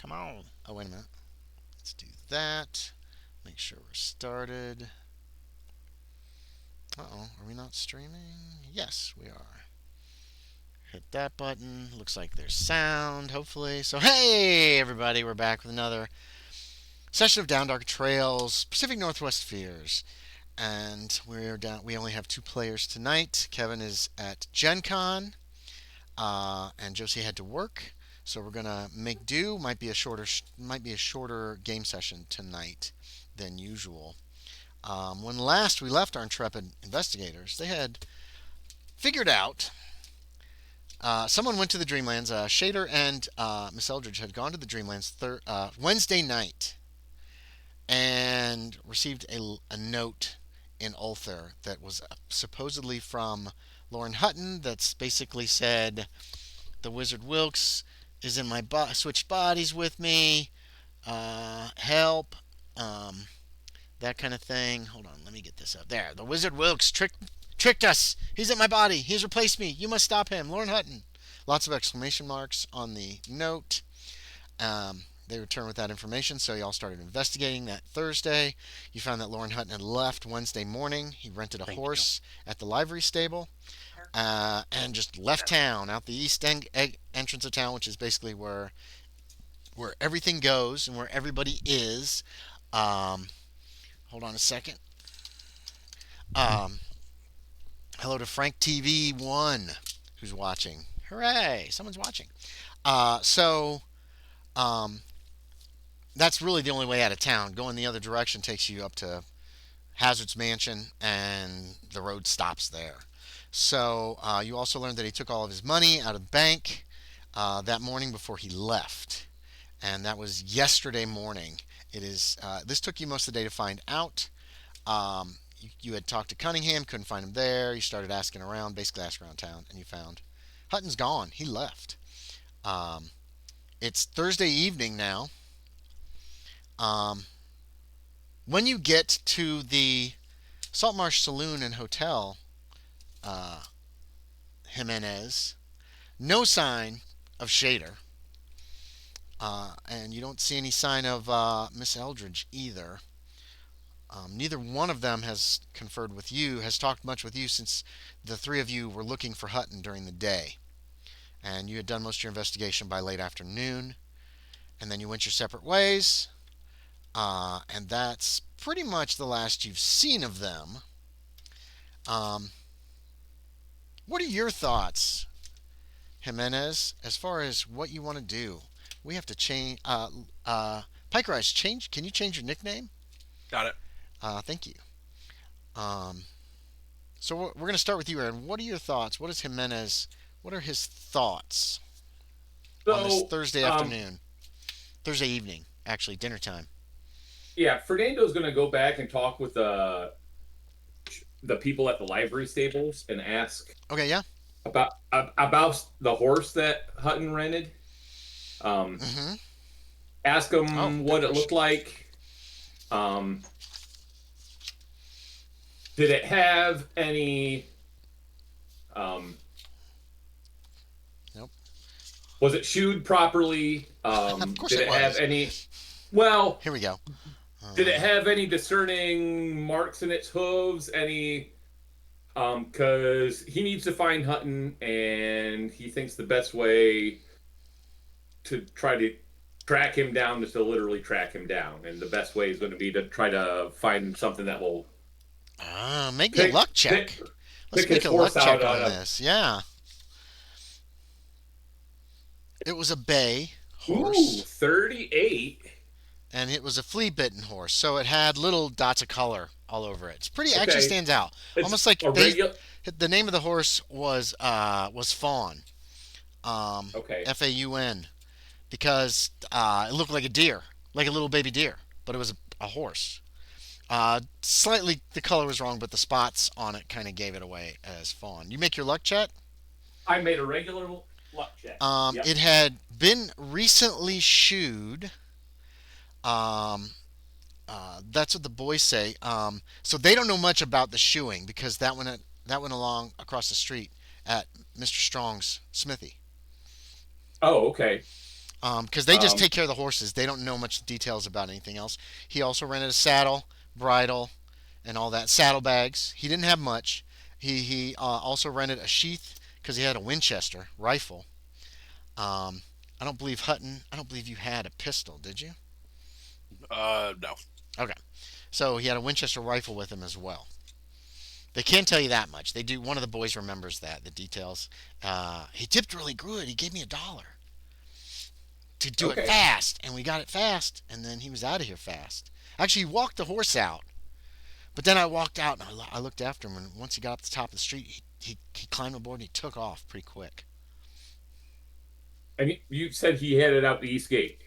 Come on. Oh, wait a minute. Let's do that. Make sure we're started. Uh-oh, are we not streaming? Yes, we are. Hit that button. Looks like there's sound, hopefully. So, hey, everybody, we're back with another session of Down Dark Trails, Pacific Northwest Fears. And we're down. We only have 2 players tonight. Kevin is at Gen Con, and Josie had to work. So we're gonna make do. Might be a shorter game session tonight than usual. When last we left our intrepid investigators, they had figured out. Someone went to the Dreamlands. Shader and Miss Eldridge had gone to the Dreamlands Wednesday night and received a note in Ulthar that was supposedly from Lauren Hutton. That's basically said, "The Wizard Wilkes is in my switched bodies with me. Help." That kind of thing. Hold on, let me get this up. There, the Wizard Wilkes tricked us. He's in my body. He's replaced me. You must stop him. Lauren Hutton. Lots of exclamation marks on the note. They returned with that information, so y'all started investigating that Thursday. You found that Lauren Hutton had left Wednesday morning. He rented a horse at the livery stable and just left town, out the east entrance of town, which is basically where everything goes and where everybody is. Hold on a second. Hello to Frank TV 1 who's watching. Hooray! Someone's watching. So that's really the only way out of town. Going the other direction takes you up to Hazard's Mansion, and the road stops there. So you also learned that he took all of his money out of the bank that morning before he left, and that was yesterday morning. It is. This took you most of the day to find out. You had talked to Cunningham, couldn't find him there. You started asking around, basically asking around town, and you found Hutton's gone. He left. It's Thursday evening now. When you get to the Saltmarsh Saloon and Hotel, Jimenez, no sign of Shader. And you don't see any sign of Miss Eldridge either. Neither one of them has conferred with you, has talked much with you since the 3 of you were looking for Hutton during the day. And you had done most of your investigation by late afternoon. And then you went your separate ways. And that's pretty much the last you've seen of them. What are your thoughts, Jimenez, as far as what you want to do? We have to change. Piker Eyes, change. Can you change your nickname? Got it. Thank you. So we're going to start with you, Aaron. What are your thoughts? What is Jimenez? What are his thoughts on this So, Thursday afternoon? Thursday evening, actually, dinner time. yeah, Fernando's going to go back and talk with the people at the livery stables and ask Okay, yeah. about the horse that Hutton rented. Mm-hmm. Ask Oh, him good what it question. looked like. Um, did it have any? Um, Nope. was it shoed properly? Of course Did it it have was. any? Well, Here we go. did it Uh, have any discerning marks in its hooves? Any? Because he needs to find Hutton, and he thinks the best way to try to track him down is to literally track him down, and the best way is going to be to try to find something that will make me a pick luck pick check. Let's pick make his a luck horse out check out on of. this. Yeah. It was a bay Ooh, horse, 38. and it was a flea bitten horse, so it had little dots of color all over it. It's pretty, actually Okay, stands out. it's Almost like a regular. the name of the horse was Fawn. Okay, Faun, because it looked like a deer, like a little baby deer, but it was a horse. Slightly the color was wrong, but the spots on it kind of gave it away as fawn. You make your luck check. I made a regular luck check. Yep. It had been recently shoed. Um, that's what the boys say. So they don't know much about the shoeing because that went along across the street at Mr. Strong's smithy. Oh, okay. Because they just Um, take care of the horses. They don't know much details about anything else. He also rented a saddle, bridle, and all that. Saddlebags. He didn't have much. He also rented a sheath because he had a Winchester rifle. Um, I don't believe Hutton. I don't believe you had a pistol, did you? No. Okay. So he had a Winchester rifle with him as well. They can't tell you that much. They do. One of the boys remembers that the details. He tipped really good. He gave me $1 to do it okay. fast, and we got it fast, and then he was out of here fast. Actually, he walked the horse out, but then I walked out and I looked after him, and once he got up to the top of the street, he climbed aboard and he took off pretty quick. And you said he headed out the east gate,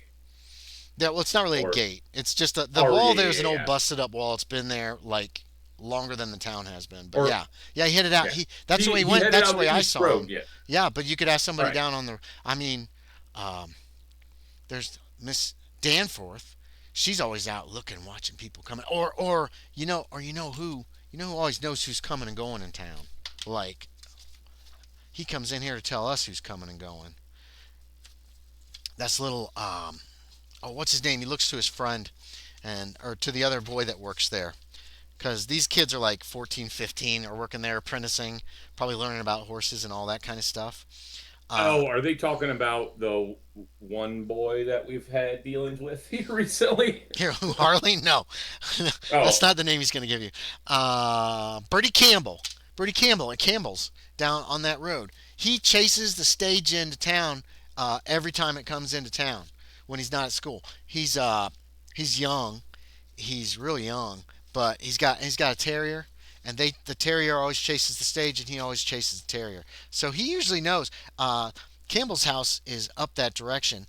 Yeah, well, it's not really a or gate. It's just the oh wall. yeah, There's yeah, an old yeah. busted up wall. It's been there like longer than the town has been. But Or yeah, yeah, he headed out. yeah, That's the way he he went. headed That's the out way the I east saw him. road. Yeah. Yeah, but you could ask All somebody right. down on the. I mean, um, there's Miss Danforth. She's always out looking, watching people coming. Or you know who always knows who's coming and going in town. Like he comes in here to tell us who's coming and going. That's little oh, what's his name? He looks to his friend and or to the other boy that works there. Because these kids are like 14, 15, are working there, apprenticing, probably learning about horses and all that kind of stuff. Uh, Oh, are they talking about the one boy that we've had dealings with here recently? Here, who, Harley? No, that's Oh, not the name he's going to give you. Bertie Campbell. Bertie Campbell at Campbell's down on that road. He chases the stage into town every time it comes into town when he's not at school. He's young. He's really young, but he's got a terrier, and the terrier always chases the stage, and he always chases the terrier. So he usually knows. Campbell's house is up that direction.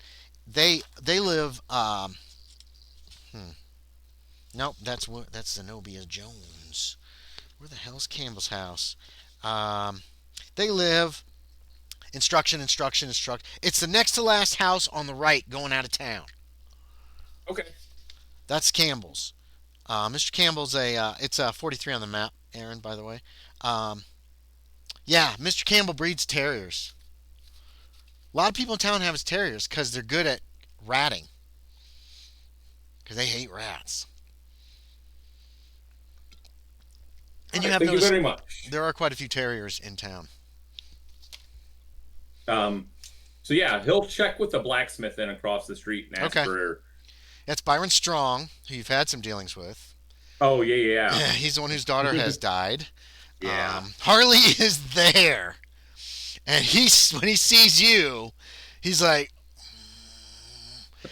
They live. Hmm, nope, that's Zenobia Jones. Where the hell's Campbell's house? Um, they live instruction. It's the next to last house on the right going out of town. okay. That's Campbell's. Mr. Campbell's it's 43 on the map, Aaron, by the way. Um, yeah, Mr. Campbell breeds terriers. A lot of people in town have his terriers because they're good at ratting, because they hate rats. All And you right. have Thank you noticed very much. there are quite a few terriers in town. Um, so yeah, he'll check with the blacksmith then across the street and ask Okay. for. That's Byron Strong, who you've had some dealings with. Oh yeah, He's the one whose daughter has died. yeah. Harley is there, and when he sees you, he's like,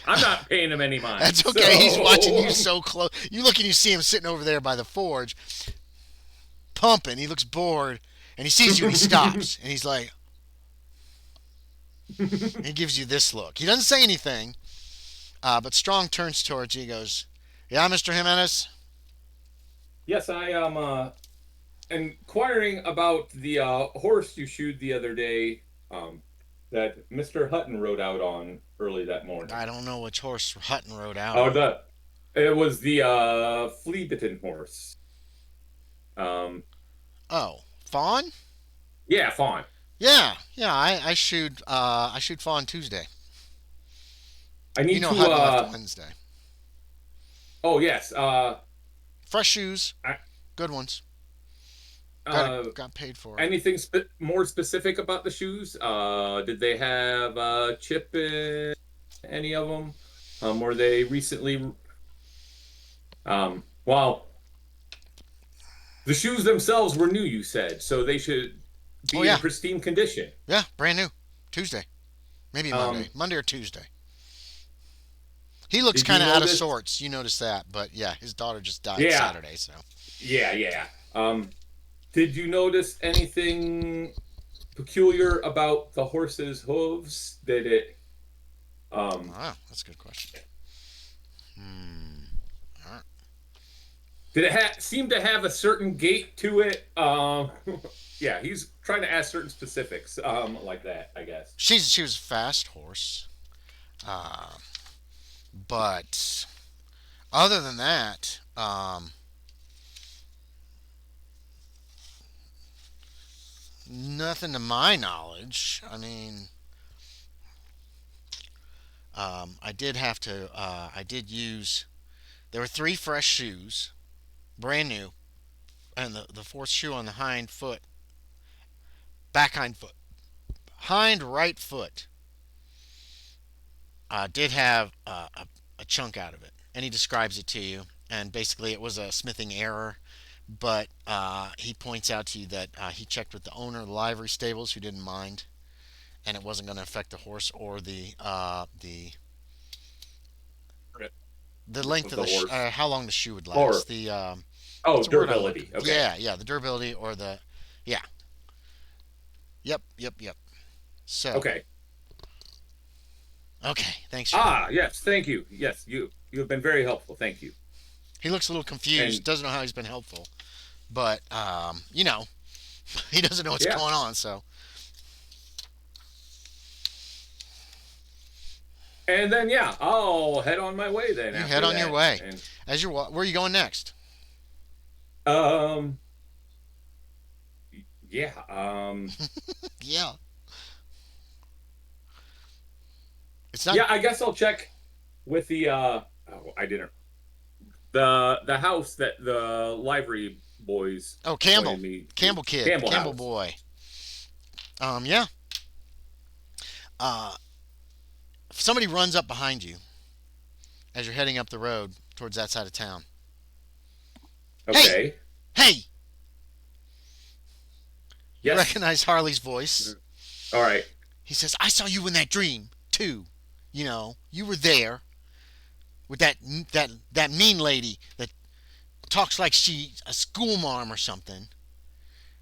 I'm not paying him any mind. "That's okay." He's watching you So so close. You look and you see him sitting over there by the forge, pumping. He looks bored, and he sees you and he stops, and he's like, and he gives you this look. He doesn't say anything, but Strong turns towards you. He goes, "Yeah, Mr. Jimenez." yes, I am inquiring about the horse you shoed the other day. That Mr. Hutton rode out on early that morning. I don't know which horse Hutton rode out Oh, on. the it was the flea bitten horse. Um, Oh, Fawn? yeah, fawn. Yeah. I shoot Fawn Tuesday. I You need know to. Hutton left Wednesday. Oh yes. Fresh shoes, I, good ones. uh, Got paid for it. anything more specific about the shoes? Did they have chip in any of them? Were they recently? Well, the shoes themselves were new. You said so they should Oh be in yeah, pristine condition. yeah, brand new. Tuesday, maybe Um, Monday or Tuesday. He looks did you kind of out of notice? sorts. You notice that, but yeah, his daughter just died Yeah, Saturday, so. yeah. Did you notice anything peculiar about the horse's hooves? Um, Ah, that's a good question. Hmm. All right. did it seem to have a certain gait to it? Yeah, he's trying to ask certain specifics, like that, I guess. She was a fast horse, uh, but other than that, nothing to my knowledge. I mean, I did have to. I did use. There were 3 fresh shoes, brand new, and the fourth shoe on the hind foot, back hind foot, hind right foot, did have a chunk out of it, and he describes it to you. And basically, it was a smithing error, but he points out to you that he checked with the owner of the livery stables, who didn't mind, and it wasn't going to affect the horse or the length of The the horse. how long the shoe would last. Or The what's the word I'm durability. looking- Okay. yeah, the durability or the yeah, yep. So Okay. okay, thanks. Sean. Yes. Thank you. Yes, you have been very helpful. Thank you. He looks a little confused. And Doesn't know how he's been helpful, but he doesn't know what's yeah. going on. So And then I'll head on my way then. you after head on that. your way. And As you're where are you going next? um yeah Yeah, it's not. yeah, I guess I'll check with the I didn't the house that the livery boys Oh, Campbell, pointed me to. Campbell kid, Campbell Campbell house. boy. Yeah. Uh, if somebody runs up behind you as you're heading up the road towards that side of town. Okay. Hey, you Yes. recognize Harley's voice. All right. He says, "I saw you in that dream too. You were there with that mean lady that talks like she's a schoolmarm or something,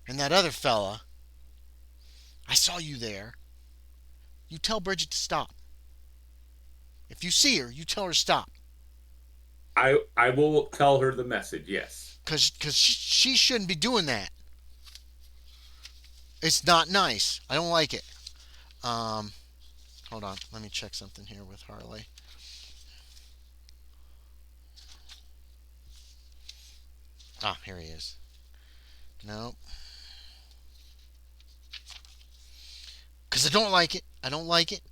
and that other fella. I saw you there. You tell Bridget to stop. If you see her, you tell her to stop. I will tell her the message. Yes. Because she shouldn't be doing that. It's not nice. I don't like it. Hold on. Let me check something here with Harley. Ah, here he is. No. Because I don't like it. I don't like it.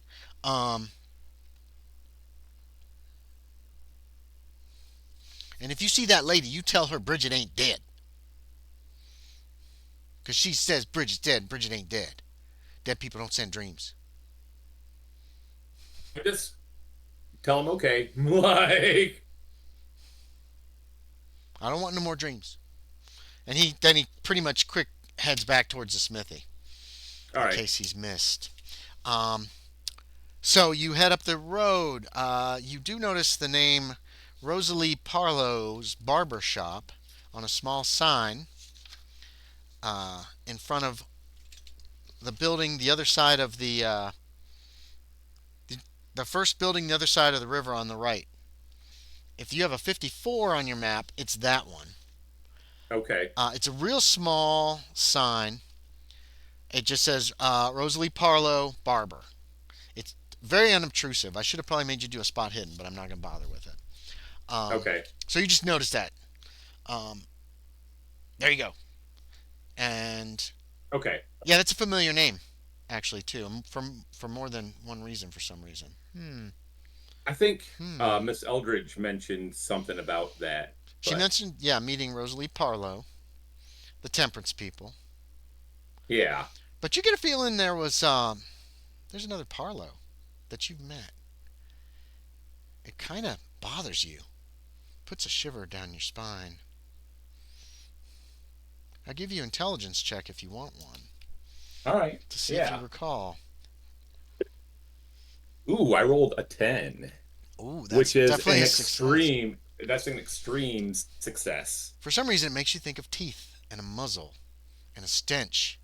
And if you see that lady, you tell her Bridget ain't dead. Because she says Bridget's dead. Bridget ain't dead. Dead people don't send dreams. Just tell him okay. Like, I don't want no more dreams. And he pretty much quick heads back towards the smithy. all In right. case he's missed. So you head up the road. You do notice the name Rosalie Parlow's Barber Shop on a small sign in front of the building, the other side of the first building, the other side of the river on the right. If you have a 54 on your map, it's that one. Okay. It's a real small sign. It just says Rosalie Parlow Barber. It's very unobtrusive. I should have probably made you do a spot hidden, but I'm not going to bother with it. Okay. So you just noticed that. There you go. And Okay. yeah, that's a familiar name, actually, too, for more than one reason. For some reason. I think Miss Eldridge mentioned something about that. She mentioned, meeting Rosalie Parlow, the Temperance people. Yeah. But you get a feeling there's another Parlow that you've met. It kind of bothers you. Puts a shiver down your spine. I'll give you an intelligence check if you want one. All right. To see if you recall. Ooh, I rolled a 10. Ooh, that's which is definitely an a success. extreme. That's an extreme success. For some reason, it makes you think of teeth and a muzzle and a stench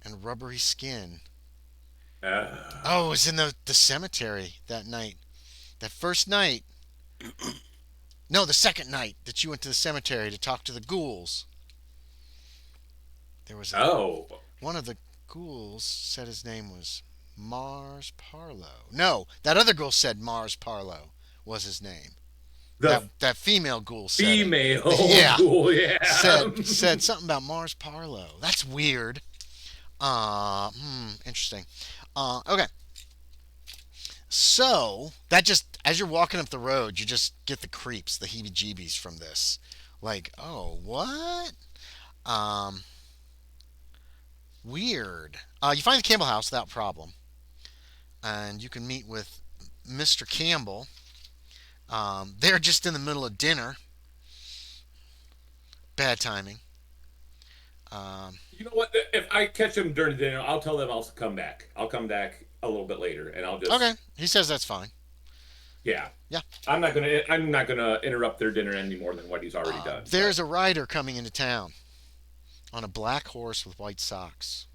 and rubbery skin. Oh, it was in the cemetery that night. That first night. No, the second night that you went to the cemetery to talk to the ghouls. There was one of the ghouls said his name was Mars Parlow. No, that other ghoul said Mars Parlow was his name. That female ghoul said female yeah. ghoul, yeah. Said something about Mars Parlow. That's weird. Interesting. Okay. So that just as you're walking up the road, you just get the creeps, the heebie-jeebies from this. Like, oh, what? Um, Weird. You find the Campbell house without problem, and you can meet with Mr. Campbell. They're just in the middle of dinner. Bad timing. Um, You know what? If I catch him during dinner, I'll tell them I'll come back. I'll come back a little bit later, and I'll okay, just he says that's fine. yeah. Yeah. I'm not gonna interrupt their dinner any more than what he's already done. There's a rider coming into town on a black horse with white socks.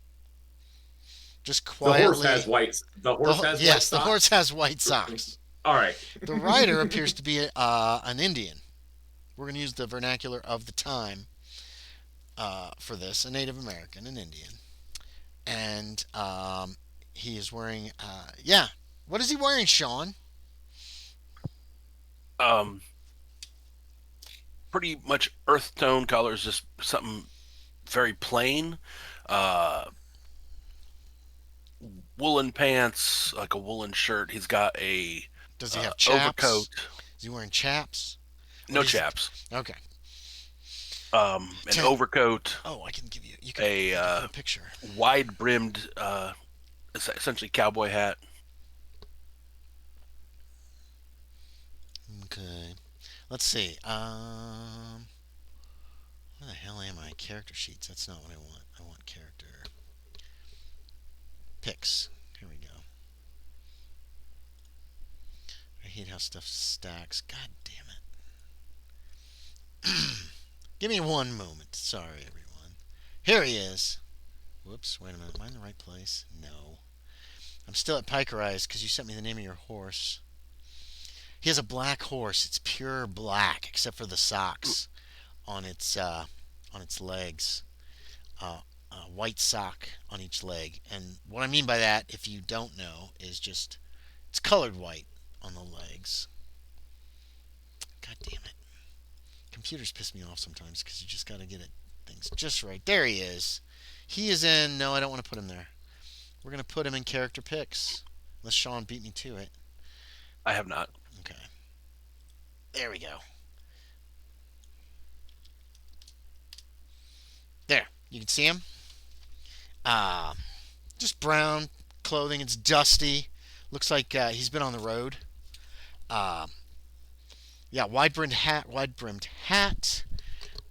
Just The horse quietly. has white. The horse has white Yes, the socks. horse has white socks. All right. The rider appears to be an Indian. We're going to use the vernacular of the time for this, a Native American, an Indian. And he is wearing, yeah. What is he wearing, Sean? Um, Pretty much earth tone colors, just something very plain. Uh, Woolen pants, like a woolen shirt. He's got a Does he have chaps? overcoat. Is he wearing chaps? No chaps. Okay. An overcoat. Oh, I can give you. You can A put a picture. wide brimmed, essentially cowboy hat. Okay. Let's see. Where the hell am I? Character sheets. That's not what I want. I want character pics. Here we go. I hate how stuff stacks. God damn it. Give me one moment. Sorry, everyone. Here he is. Whoops. Wait a minute. Am I in the right place? No. I'm still at Piker Eyes because you sent me the name of your horse. He has a black horse. It's pure black except for the socks on its legs. A white sock on each leg. And what I mean by that, if you don't know, is just it's colored white on the legs. God damn it. Computers piss me off sometimes because you just got to get it things just right. There he is. He is in. No, I don't want to put him there. We're going to put him in character picks. Unless Sean beat me to it. I have not. Okay. There we go. There. You can see him. Just brown clothing. It's dusty. Looks like he's been on the road. Yeah, wide-brimmed hat. Wide-brimmed hat.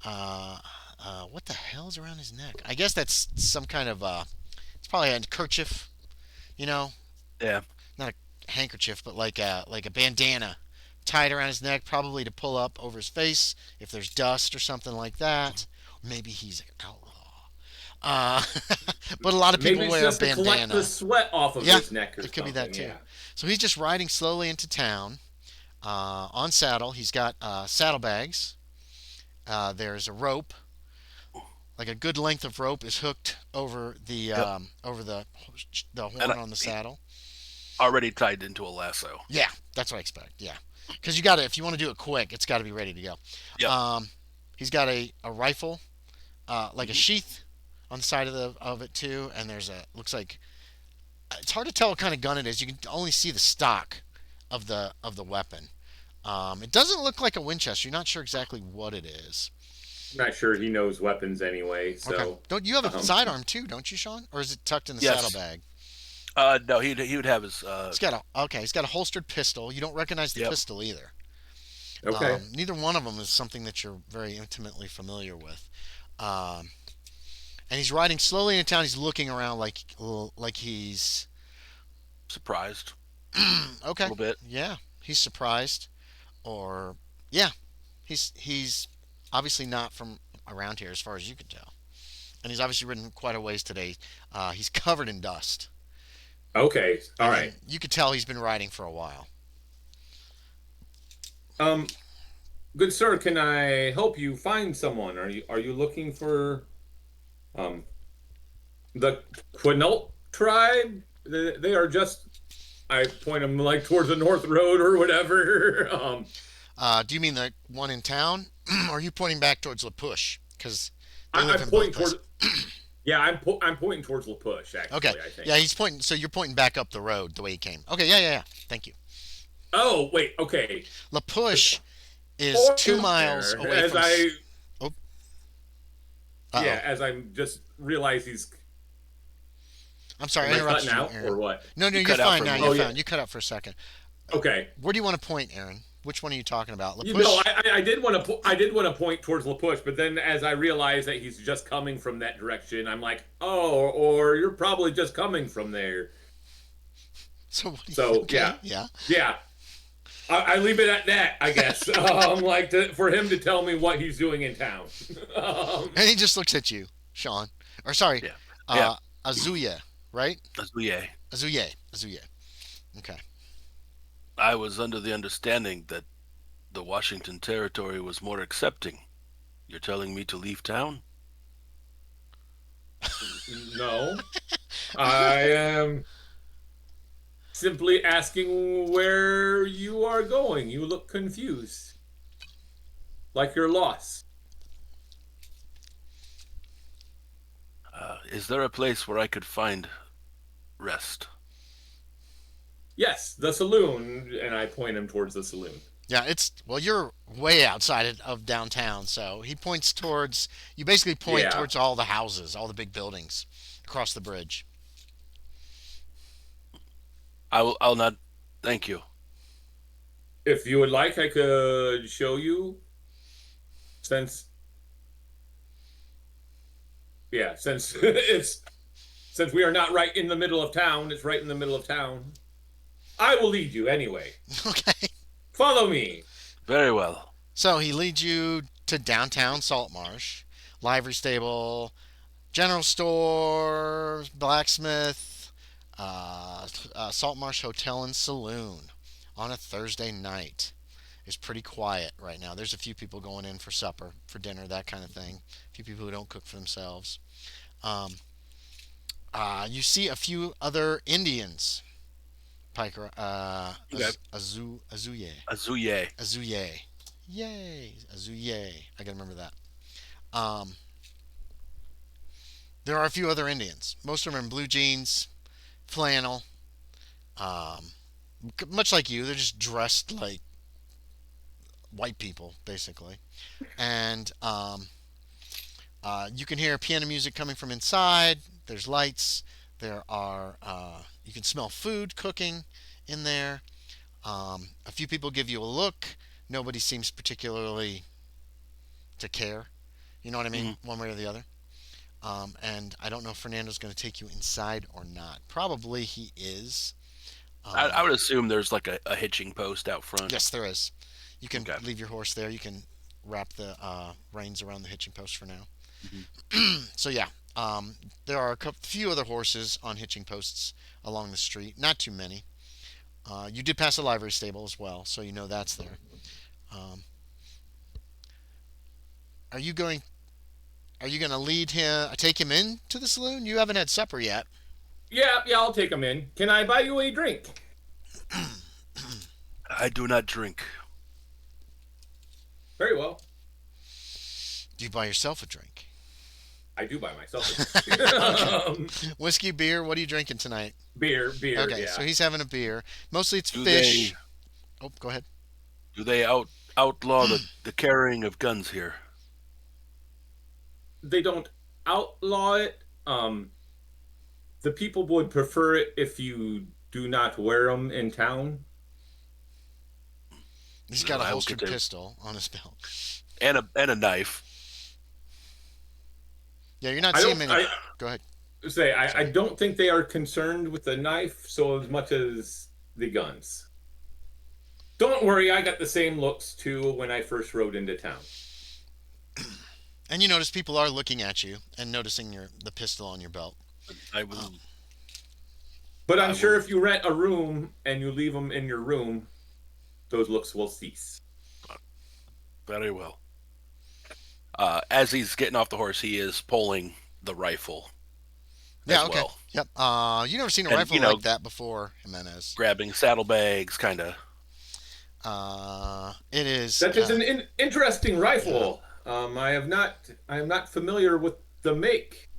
What the hell is around his neck? I guess that's some kind of. It's probably a kerchief. You know, Yeah. not a handkerchief, but like a bandana tied around his neck, probably to pull up over his face if there's dust or something like that. Maybe he's an outlaw. Uh, but a lot of people Maybe it's wear just a to collect bandana. the sweat off of Yeah, his neck or it could be something. that too. Yeah. So he's just riding slowly into town on saddle. He's got saddlebags. There's a rope, like a good length of rope, is hooked over the Yep. over the horn And on the saddle. already tied into a lasso. Yeah, that's what I expect. Yeah, because you got to if you want to do it quick, it's got to be ready to go. Yep. He's got a rifle, like a sheath on the side of it too, and there's a looks like it's hard to tell what kind of gun it is. You can only see the stock of the weapon. It doesn't look like a Winchester. You're not sure exactly what it is. I'm not sure he knows weapons anyway. So Okay. Don't you have a um, sidearm too? Don't you, Sean? Or is it tucked in the Yes. saddlebag? No, he would have his. He's got a okay. He's got a holstered pistol. You don't recognize the Yep. pistol either. okay. Neither one of them is something that you're very intimately familiar with. Um, and he's riding slowly into town. He's looking around like he's Surprised a okay. little bit. Yeah, he's surprised, or yeah, he's obviously not from around here as far as you can tell. And he's obviously ridden quite a ways today. He's covered in dust. Okay. All right. And you could tell he's been riding for a while. Um, good sir, can I help you find someone? Are you looking for um the Quinault tribe? They are just. I point them like towards the North Road or whatever. Do you mean the one in town? or are you pointing back towards La Push? Because they I live in both point places. toward. Yeah, I'm pointing towards La Push, Okay. actually, I think. Yeah, he's pointing. So you're pointing back up the road the way he came. Okay. Yeah, yeah, yeah. Thank you. Oh, wait, okay. La Push is Point 2 miles there away as from. I Oh. Uh yeah, oh. as I'm just realize he's I'm sorry, I am I interrupted cutting you, out Aaron. or what? No, no, You you're cut out fine for now. me. You're Oh yeah. fine. You cut out for a second. Okay. Where do you want to point, Aaron? Which one are you talking about? La You know, Push? I did want to I did want to point towards La Push, but then as I realized that he's just coming from that direction, I'm like, oh, or you're probably just coming from there. So what? So Okay. Yeah. yeah. I leave it at that, I guess. Like for him to tell me what he's doing in town. And he just looks at you, Sean. Or sorry, Yeah. Yeah. uh, Azuya, right? Ozuye. Azuye. Azuye. Okay. I was under the understanding that the Washington territory was more accepting. You're telling me to leave town? No, I am simply asking where you are going. You look confused, like you're lost. Is there a place where I could find rest? Yes, the saloon, and I point him towards the saloon. Yeah, it's well, you're way outside of downtown, so he points towards. You basically point Yeah. towards all the houses, all the big buildings across the bridge. I'll not. Thank you. If you would like, I could show you. Since since it's since we are not right in the middle of town, it's right in the middle of town. I will lead you anyway. Okay. Follow me. Very well. So he leads you to downtown Saltmarsh, livery stable, general store, blacksmith, Saltmarsh Hotel and Saloon on a Thursday night. It's pretty quiet right now. There's a few people going in for supper, for dinner, that kind of thing. A few people who don't cook for themselves. Um, you see a few other Indians. Piker, Okay. Azuye. Ozuye. Azuye. Yay. Azuye. I gotta remember that. Um, there are a few other Indians. Most of them are in blue jeans, flannel. Um, much like you, they're just dressed like white people, basically. And you can hear piano music coming from inside. There's lights. There are. You can smell food cooking in there. A few people give you a look. Nobody seems particularly to care. You know what I mean? Mm-hmm. One way or the other. And I don't know if Fernando's going to take you inside or not. Probably he is. I would assume there's like a hitching post out front. Yes, there is. You can Okay. leave your horse there. You can wrap the reins around the hitching post for now. Hmm. So yeah, there are few other horses on hitching posts along the street. Not too many. You did pass a livery stable as well, so you know that's there. Um, are you going? Are you going to lead him? Take him in to the saloon? You haven't had supper yet. Yeah, I'll take him in. Can I buy you a drink? I do not drink. Very well. Do you buy yourself a drink? I do buy myself a drink. Whiskey, beer. What are you drinking tonight? Beer, Okay, yeah. so he's having a beer. Mostly it's Do fish. Oh, go ahead. they outlaw the carrying of guns here? They don't outlaw it. The people would prefer it if you do not wear them in town. He's No, got a I will holstered get there. pistol on his belt. And a knife. Yeah, you're not I seeing don't. many. I Go ahead. say I Sorry. don't think they are concerned with the knife so as much as the guns. Don't worry, I got the same looks too when I first rode into town. And you notice people are looking at you and noticing the pistol on your belt. I will. Um, But I I'm sure will. if you rent a room and you leave them in your room, those looks will cease. Very well. As he's getting off the horse, he is pulling the rifle Yeah. as Okay. well, Yep. You never seen a and rifle like that before, Jimenez. grabbing saddlebags, kind of. It is. That is an interesting Yeah. rifle. I am not familiar with the make.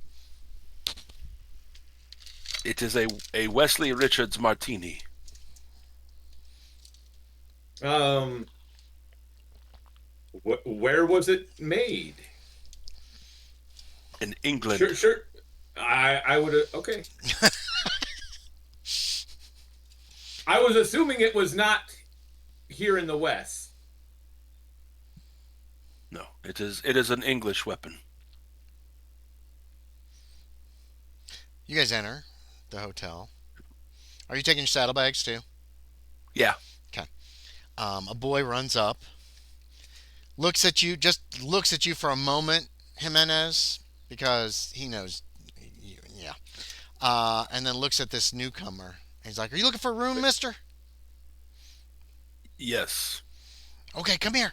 It is a Wesley Richards martini Um, where was it made? in England. Sure, sure. I would have. Okay. I was assuming it was not here in the West. No, it is an English weapon. You guys enter the hotel. Are you taking your saddlebags too? Yeah. Okay. A boy runs up, looks at you, just looks at you for a moment, Jimenez, because he knows. Yeah. And then looks at this newcomer. He's like, "Are you looking for a room, mister?" Yes. Okay, come here.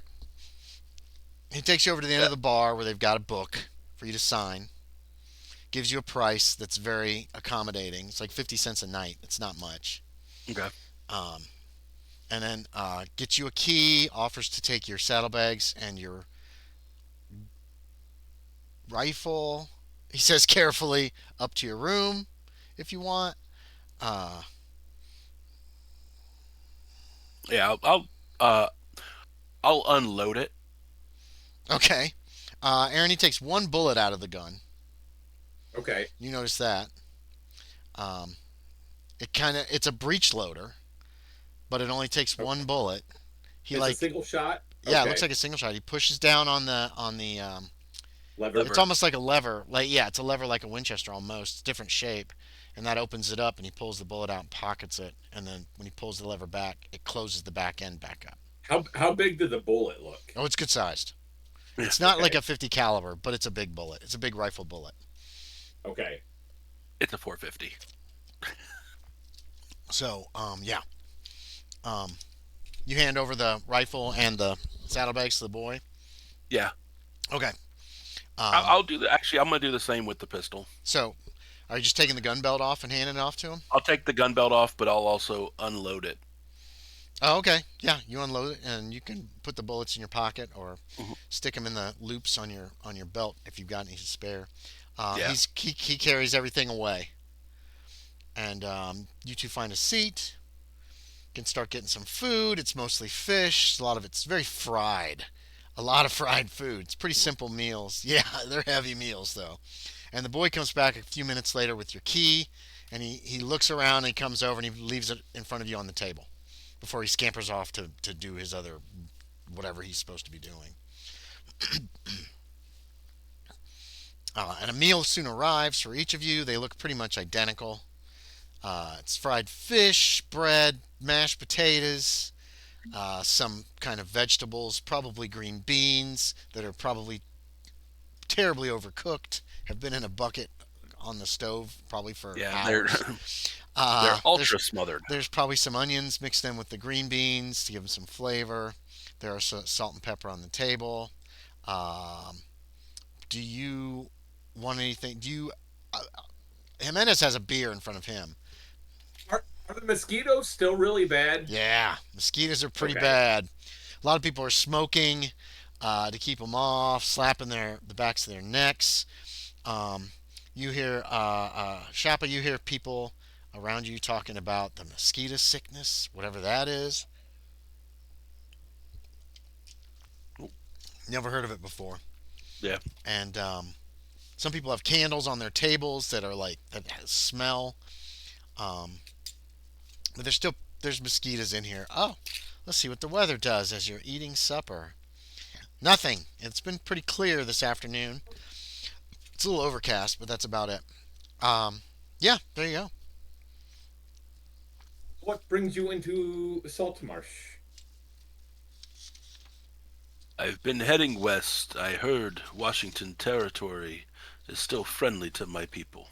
He takes you over to the end Yeah. of the bar where they've got a book for you to sign. Gives you a price that's very accommodating. It's like 50 cents a night. It's not much. Okay. Um, and then gets you a key, offers to take your saddlebags and your rifle. He says carefully up to your room if you want. Uh, Yeah. Uh I'll unload it. okay. Aaron, he takes one bullet out of the gun. Okay. You notice that. Um, it's a breech loader, but it only takes Okay. one bullet. He It's a like single shot. yeah, it looks Okay. like a single shot. He pushes down on the. Lever. It's Lever. almost like a lever. Like yeah, it's a lever like a Winchester almost. It's different shape, and that opens it up, and he pulls the bullet out and pockets it. And then when he pulls the lever back, it closes the back end back up. How big did the bullet look? Oh, it's good sized. Yeah. It's not like Okay. a 50 caliber, but it's a big bullet. It's a big rifle bullet. Okay. It's a 450. So yeah, um, you hand over the rifle and the saddlebags to the boy. Yeah. Okay. I'll, Um, I'll do the. Actually, I'm gonna do the same with the pistol. so are you just taking the gun belt off and handing it off to him? I'll take the gun belt off, but I'll also unload it. Oh, okay. Yeah, you unload it, and you can put the bullets in your pocket or Mhm. stick them in the loops on your belt if you've got any to spare. Yeah. He carries everything away, and you two find a seat. Can start getting some food. It's mostly fish. A lot of it's very fried. A lot of fried food. It's pretty simple meals. Yeah, they're heavy meals though. And the boy comes back a few minutes later with your key, and he looks around and he comes over and he leaves it in front of you on the table before he scampers off to do his other whatever he's supposed to be doing. And a meal soon arrives for each of you. They look pretty much identical. It's fried fish, bread, mashed potatoes, some kind of vegetables, probably green beans that are probably terribly overcooked, have been in a bucket on the stove probably for Yeah. They're hours. they're There's ultra smothered. there's probably some onions mixed in with the green beans to give them some flavor. There are salt and pepper on the table. Um, do you want anything? Do you? Jimenez has a beer in front of him. Are the mosquitoes still really bad? Yeah, mosquitoes are pretty Okay. bad. A lot of people are smoking to keep them off, slapping the backs of their necks. Um, you hear Shappa. You hear people around you talking about the mosquito sickness, whatever that is. Never heard of it before. Yeah. And some people have candles on their tables that are like that smell. Um, but there's mosquitoes in here. Oh, let's see what the weather does as you're eating supper. Nothing. It's been pretty clear this afternoon. It's a little overcast, but that's about it. Um, yeah, there you go. What brings you into Saltmarsh? I've been heading west. I heard Washington Territory is still friendly to my people.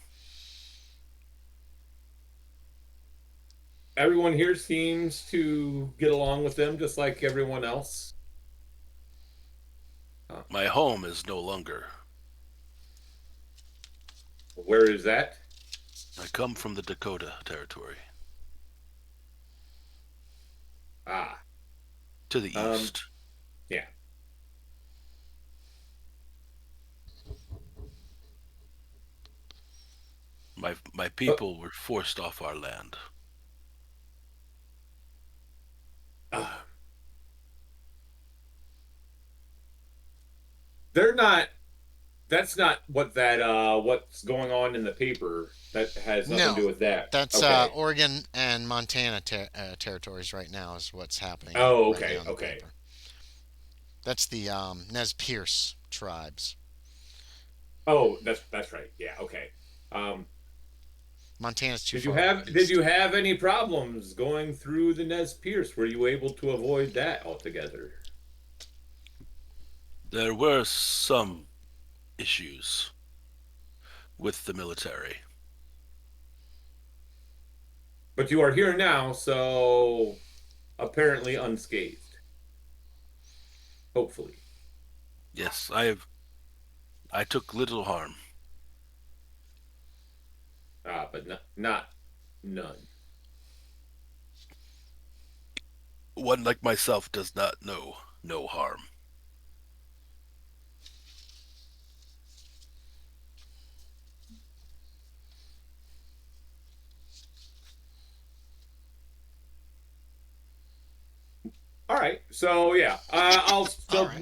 Everyone here seems to get along with them just like everyone else. Uh, My home is no longer. where is that? I come from the Dakota Territory Ah, to the um, east. yeah. My Uh, people were forced off our land. uh, they're not. That's not what that what's going on in the paper. That has nothing to No, do with that. that's Okay. Oregon and Montana territories right now is what's happening Oh, right now okay, in the okay. paper. That's the Nez Perce tribes. Oh, that's right. Yeah, okay. Um, Montana's too did you far have did east. you have any problems going through the Nez Perce? Were you able to avoid that altogether? There were some issues with the military. But you are here now, so apparently unscathed. Hopefully. Yes, I took little harm. But not none. One like myself does not know no harm. All right. So yeah, I'll All still right.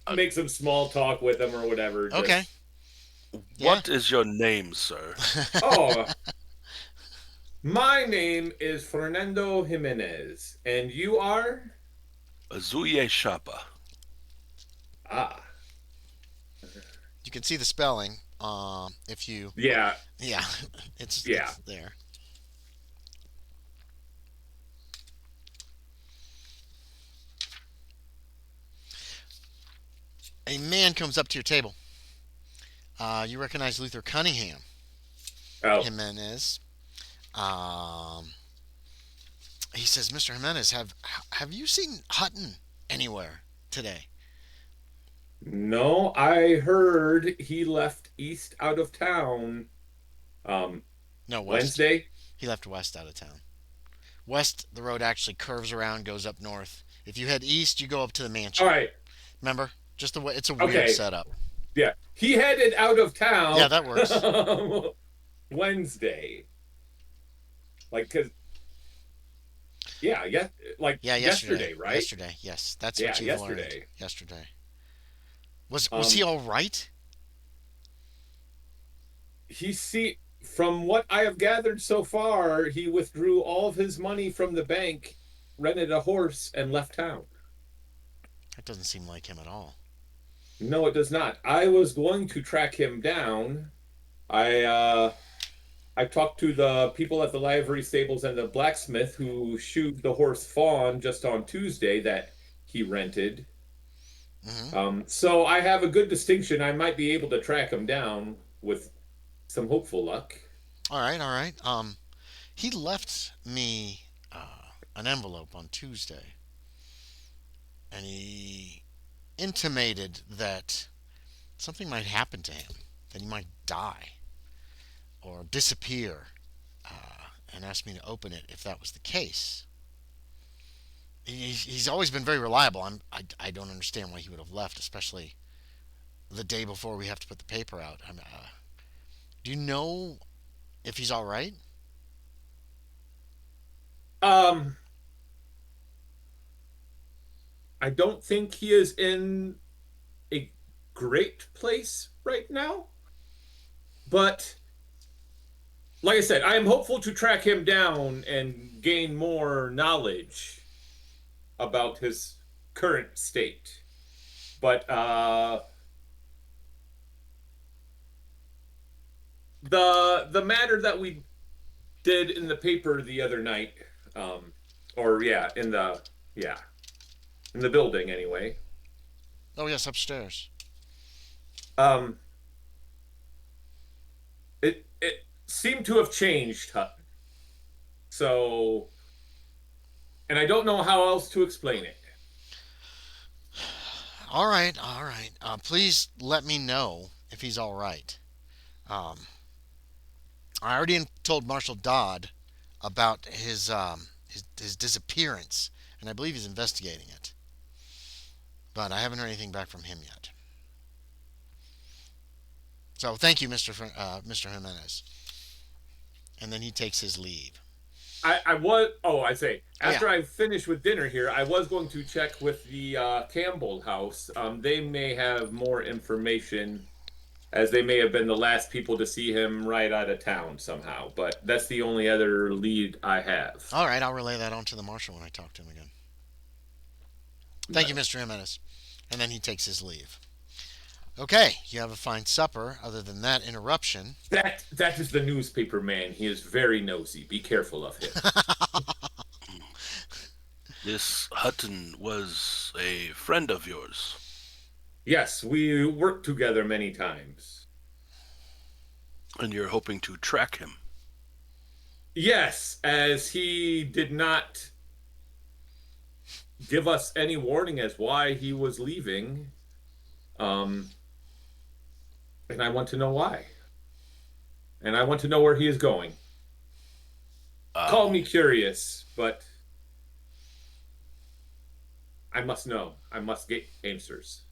Uh, make some small talk with them or whatever. Okay. Just Yeah. what is your name, sir? oh, my name is Fernando Jimenez, and you are Ozuye Shappa. ah You can see the spelling. If you, yeah yeah, yeah it's there. A man comes up to your table. You recognize Luther Cunningham. oh Jimenez. Um, he says, "Mr. Jimenez, have you seen Hutton anywhere today?" no, I heard he left east out of town um No, west. Wednesday. He left west out of town. West, the road actually curves around, goes up north. If you head east, you go up to the All mansion. right, Remember? Just the way it's a weird okay, setup. yeah, he headed out of Yeah, town that works. Wednesday, like because yeah, like Yeah, yesterday. yesterday, right? Yesterday. Yes, that's what Yeah, you've learned. yesterday. Yesterday. Was he Um, all right? he see from what I have gathered so far, he withdrew all of his money from the bank, rented a horse, and left town. That doesn't seem like him at all. No, it does not. I was going to track him down. I talked to the people at the livery stables and the blacksmith who shoed the horse Fawn just on Tuesday that he rented. Hmm. So I have a good distinction. I might be able to track him down with some hopeful luck. All right, all right. He left me an envelope on Tuesday, and he intimated that something might happen to him, that he might die or disappear, and asked me to open it if that was the case. He's always been very reliable. I don't understand why he would have left, especially the day before we have to put the paper out. Do you know if he's all right? Um, I don't think he is in a great place right now, but like I said, I am hopeful to track him down and gain more knowledge about his current state. But the matter that we did in the paper the other night, um, or yeah in the building anyway. Oh yes, upstairs. Um, it seemed to have changed Hutton. So, and I don't know how else to explain it. All right, all right. Please let me know if he's all right. Um, I already told Marshal Dodd about his disappearance, and I believe he's investigating it. But I haven't heard anything back from him yet. So thank you, Mr. Mr. Jimenez. and then he takes his leave. I was. Oh, I say. Oh yeah. After I finish with dinner here, I was going to check with the Campbell house. They may have more information, as they may have been the last people to see him right out of town somehow. But that's the only other lead I have. All right, I'll relay that on to the marshal when I talk to him again. Thank you, Mr. Jimenez. And then he takes his leave. Okay, you have a fine supper. Other than that interruption. That is the newspaper man. He is very nosy. Be careful of him. This Hutton was a friend of yours. Yes, we worked together many times. And you're hoping to track him. Yes, as he did not give us any warning as why he was leaving. And I want to know why. And I want to know where he is going. Call me curious, but I must know. I must get answers.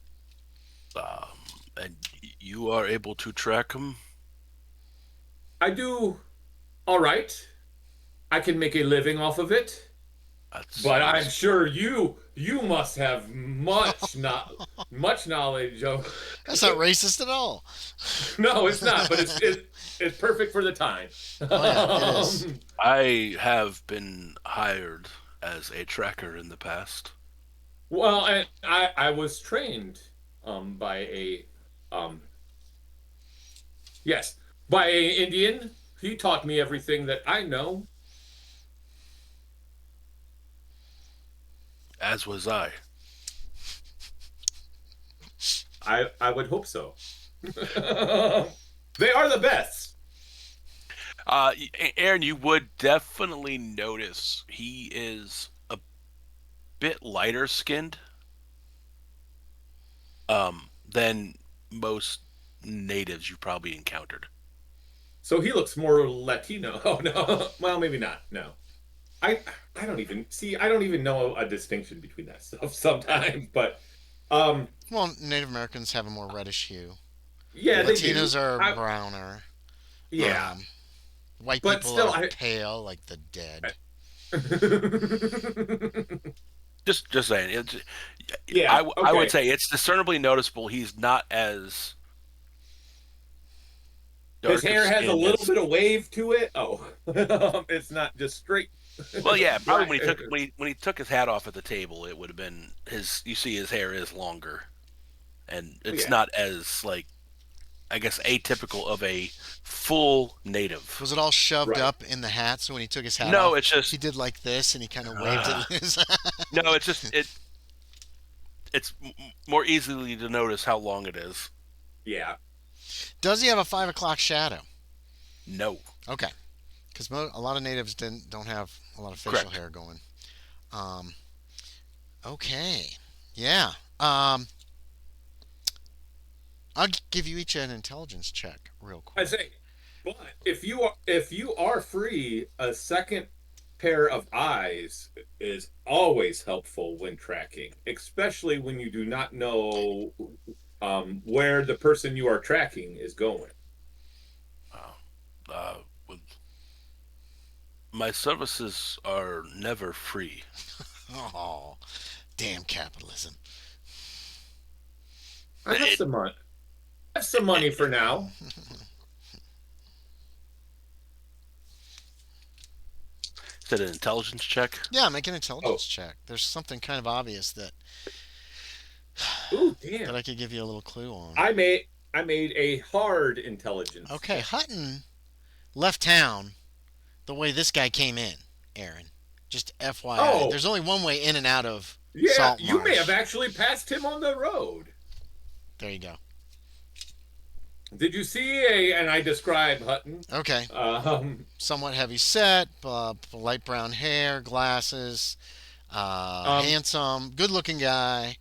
And you are able to track him? I do all right. I can make a living off of it. But I'm sure you must have much knowledge of. That's not racist at all. No, it's not. But it's perfect for the time. Oh, yeah, it is. I have been hired as a tracker in the past. Well, and I was trained by a yes, by a Indian. He taught me everything that I know. As was I. I would hope so. They are the best. Aaron, you would definitely notice he is a bit lighter skinned than most natives you probably encountered. So he looks more Latino. Oh no. Well, maybe not. No. I don't even know a distinction between that stuff sometimes, but well, Native Americans have a more reddish hue. yeah, Latinos are browner. Yeah. White But people still, are pale, like the dead. Just saying. Yeah, I would okay. say it's discernibly noticeable. He's not as dark His hair of has a skin little as- bit of wave to it. Oh, it's not just straight. Well, yeah, probably Right. when he took his hat off at the table, it would have been his. You see, his hair is longer, and it's Yeah. not as like, I guess, atypical of a full native. Was it all shoved Right. up in the hat? So when he took his hat No, off, it's just he did like this, and he kind of waved it loose. no, it's just it's more easily to notice how long it is. Yeah. Does he have a 5 o'clock shadow? No, Okay, because a lot of natives don't have a lot of facial Correct. hair going. Okay, yeah. I'll give you each an intelligence check real I quick. say, but if you are free, a second pair of eyes is always helpful when tracking, especially when you do not know where the person you are tracking is going. with my services are never free. Oh, damn capitalism. I have some money. I have some money for now. Is it an intelligence check? Yeah, make an intelligence check. There's something kind of obvious that Ooh, that damn! I could give you a little clue on. I made a hard intelligence. Okay, check. Hutton left town the way this guy came in, Aaron. Just FYI. Oh. There's only one way in and out of Yeah, Saltmarsh. you may have actually passed him on the road. There you go. Did you see and I describe Hutton. Okay. Somewhat heavy set, light brown hair, glasses, handsome, good looking guy.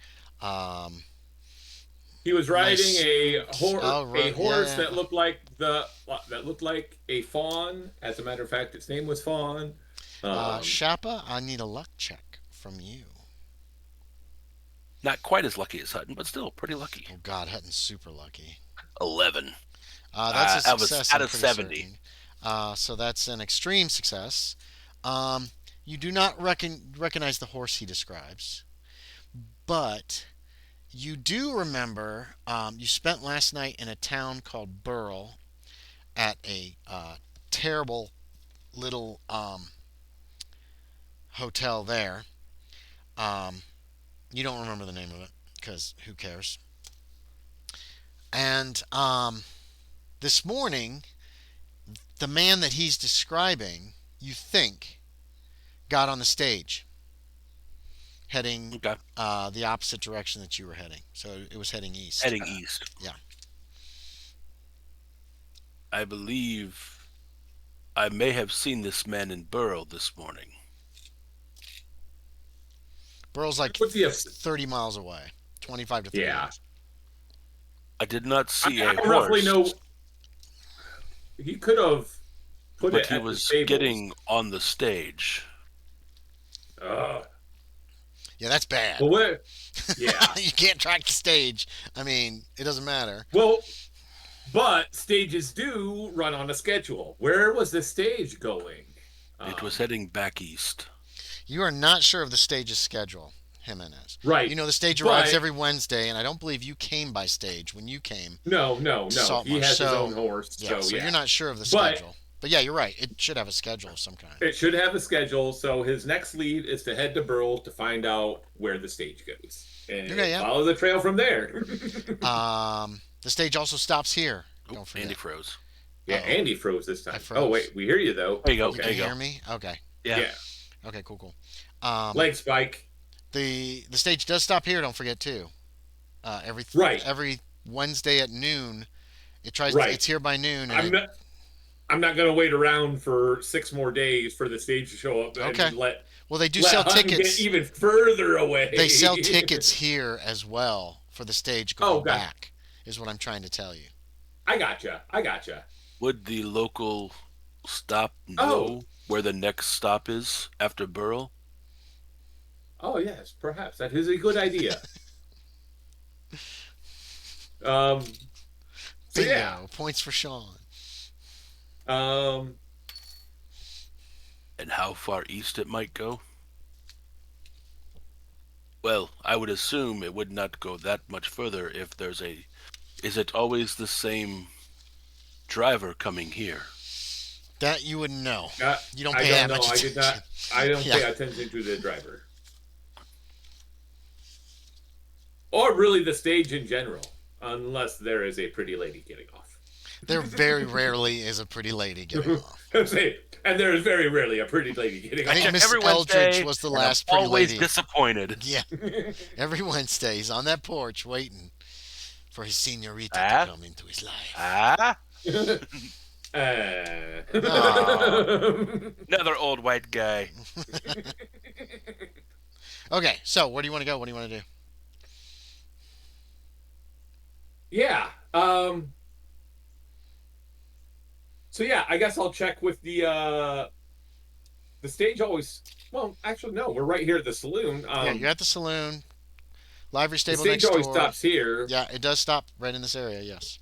He was riding Nice. a right, horse yeah. that looked like a fawn. As a matter of fact, its name was Fawn. Shappa, I need a luck check from you. Not quite as lucky as Hutton, but still pretty lucky. Oh God, Hutton's super lucky. 11. That's a I was success. out I'm of pretty 70. certain. So that's an extreme success. Um, you do not recognize the horse he describes, but you do remember you spent last night in a town called Burl at a terrible little hotel there. Um, you don't remember the name of it because who cares? And this morning, the man that he's describing, you think, got on the stage heading Okay. the opposite direction that you were heading. So it was heading east. Heading east. Yeah. I believe I may have seen this man in Burrow this morning. Burl's like Would be a 30 miles away, 25 to 30 yeah. miles. I did not see I a horse, roughly know he could have put but it he at the was stables. getting on the stage. Yeah, that's bad. Well, where? Yeah. You can't track the stage. I mean, it doesn't matter. Well, but stages do run on a schedule. Where was the stage going? It was heading back east. You are not sure of the stage's schedule, Jimenez. Right. You know, the stage arrives every Wednesday, and I don't believe you came by stage when you came. No. Saltmarsh. He has his own horse. Yeah, so you're not sure of the schedule. But yeah, you're right. It should have a schedule of some kind. It should have a schedule. So his next lead is to head to Burl to find out where the stage goes. And follow the trail from there. The stage also stops here. Oop, Don't forget. Andy froze. Yeah, Andy froze this time. froze. Oh, wait. We hear you, though. There you go. You There can you go. hear me? Okay. Yeah. Okay, cool. Leg spike. The stage does stop here, don't forget, too. Every Wednesday at noon, it tries. Right. It's here by noon. And I'm not going to wait around for 6 more days for the stage to show up and let well, they do sell Hutton tickets. get even further away. They sell tickets here as well for the stage going back, is what I'm trying to tell you. I gotcha. Would the local stop know where the next stop is after Burl? Oh, yes, perhaps. That is a good idea. So, Bingo. yeah. Points for Sean. And how far east it might go? Well, I would assume it would not go that much further if there's a... Is it always the same driver coming here? That you wouldn't know. You don't I pay don't that know. much attention. I don't pay attention to the driver. Or really the stage in general, unless there is a pretty lady getting off. There very rarely is a pretty lady getting off. And there is very rarely a pretty lady getting I off. think Miss Eldridge was the last pretty always lady. Disappointed. Yeah. Every Wednesday he's on that porch waiting for his senorita to come into his life. Another old white guy. Okay, so where do you want to go? What do you want to do? Yeah. So yeah, I guess I'll check with the stage always. Well, actually, no. We're right here at the saloon. Yeah, you're at the saloon. Livery The stable stage next always door. stops here. Yeah, it does stop right in this area. Yes.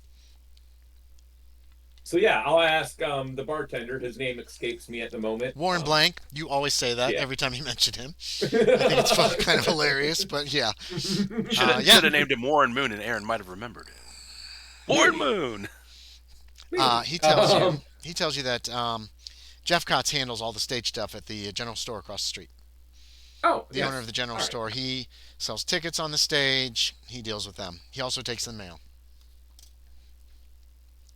So yeah, I'll ask the bartender. His name escapes me at the moment. Warren Blank. You always say that every time you mention him. I think it's kind of hilarious, but yeah. Should have named him Warren Moon, and Aaron might have remembered. Warren Moon. He tells you that Jeff Kotz handles all the stage stuff at the general store across the street. Oh, the owner of the general store. He sells tickets on the stage. He deals with them. He also takes the mail.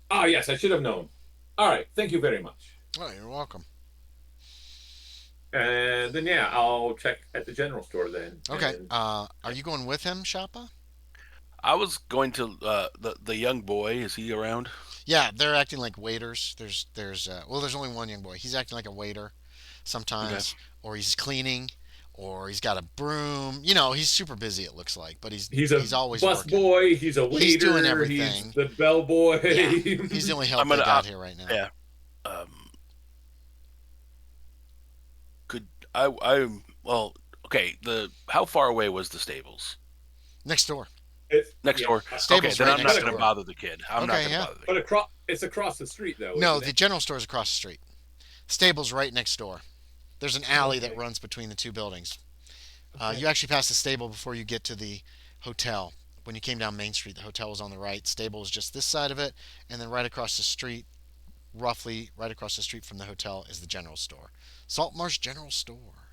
Oh, yes, I should have known. All right, thank you very much. Oh, you're welcome. And then, yeah, I'll check at the general store then. Okay. Are you going with him, Shappa? I was going to the young boy. Is he around? Yeah, they're acting like waiters. There's only one young boy. He's acting like a waiter sometimes, or he's cleaning, or he's got a broom. You know, he's super busy. It looks like, but he's always bus working. Boy. He's a waiter. He's doing everything. He's the bellboy. Yeah, he's the only help they got here right now. Yeah. Could I? Well, okay. How far away was the stables? Next door. Next yeah. door. Stable's Okay, then right I'm next not going door. to bother the kid. I'm not Okay, going to yeah. bother the But kid. it's across the street though. No, isn't the it? general store is across the street. Stable's right next door. There's an alley that Okay. runs between the two buildings. Okay. You actually pass the stable before you get to the hotel. When you came down Main Street, the hotel was on the right. Stable was just this side of it, and then right across the street, roughly right across the street from the hotel, is the general store. Saltmarsh General Store.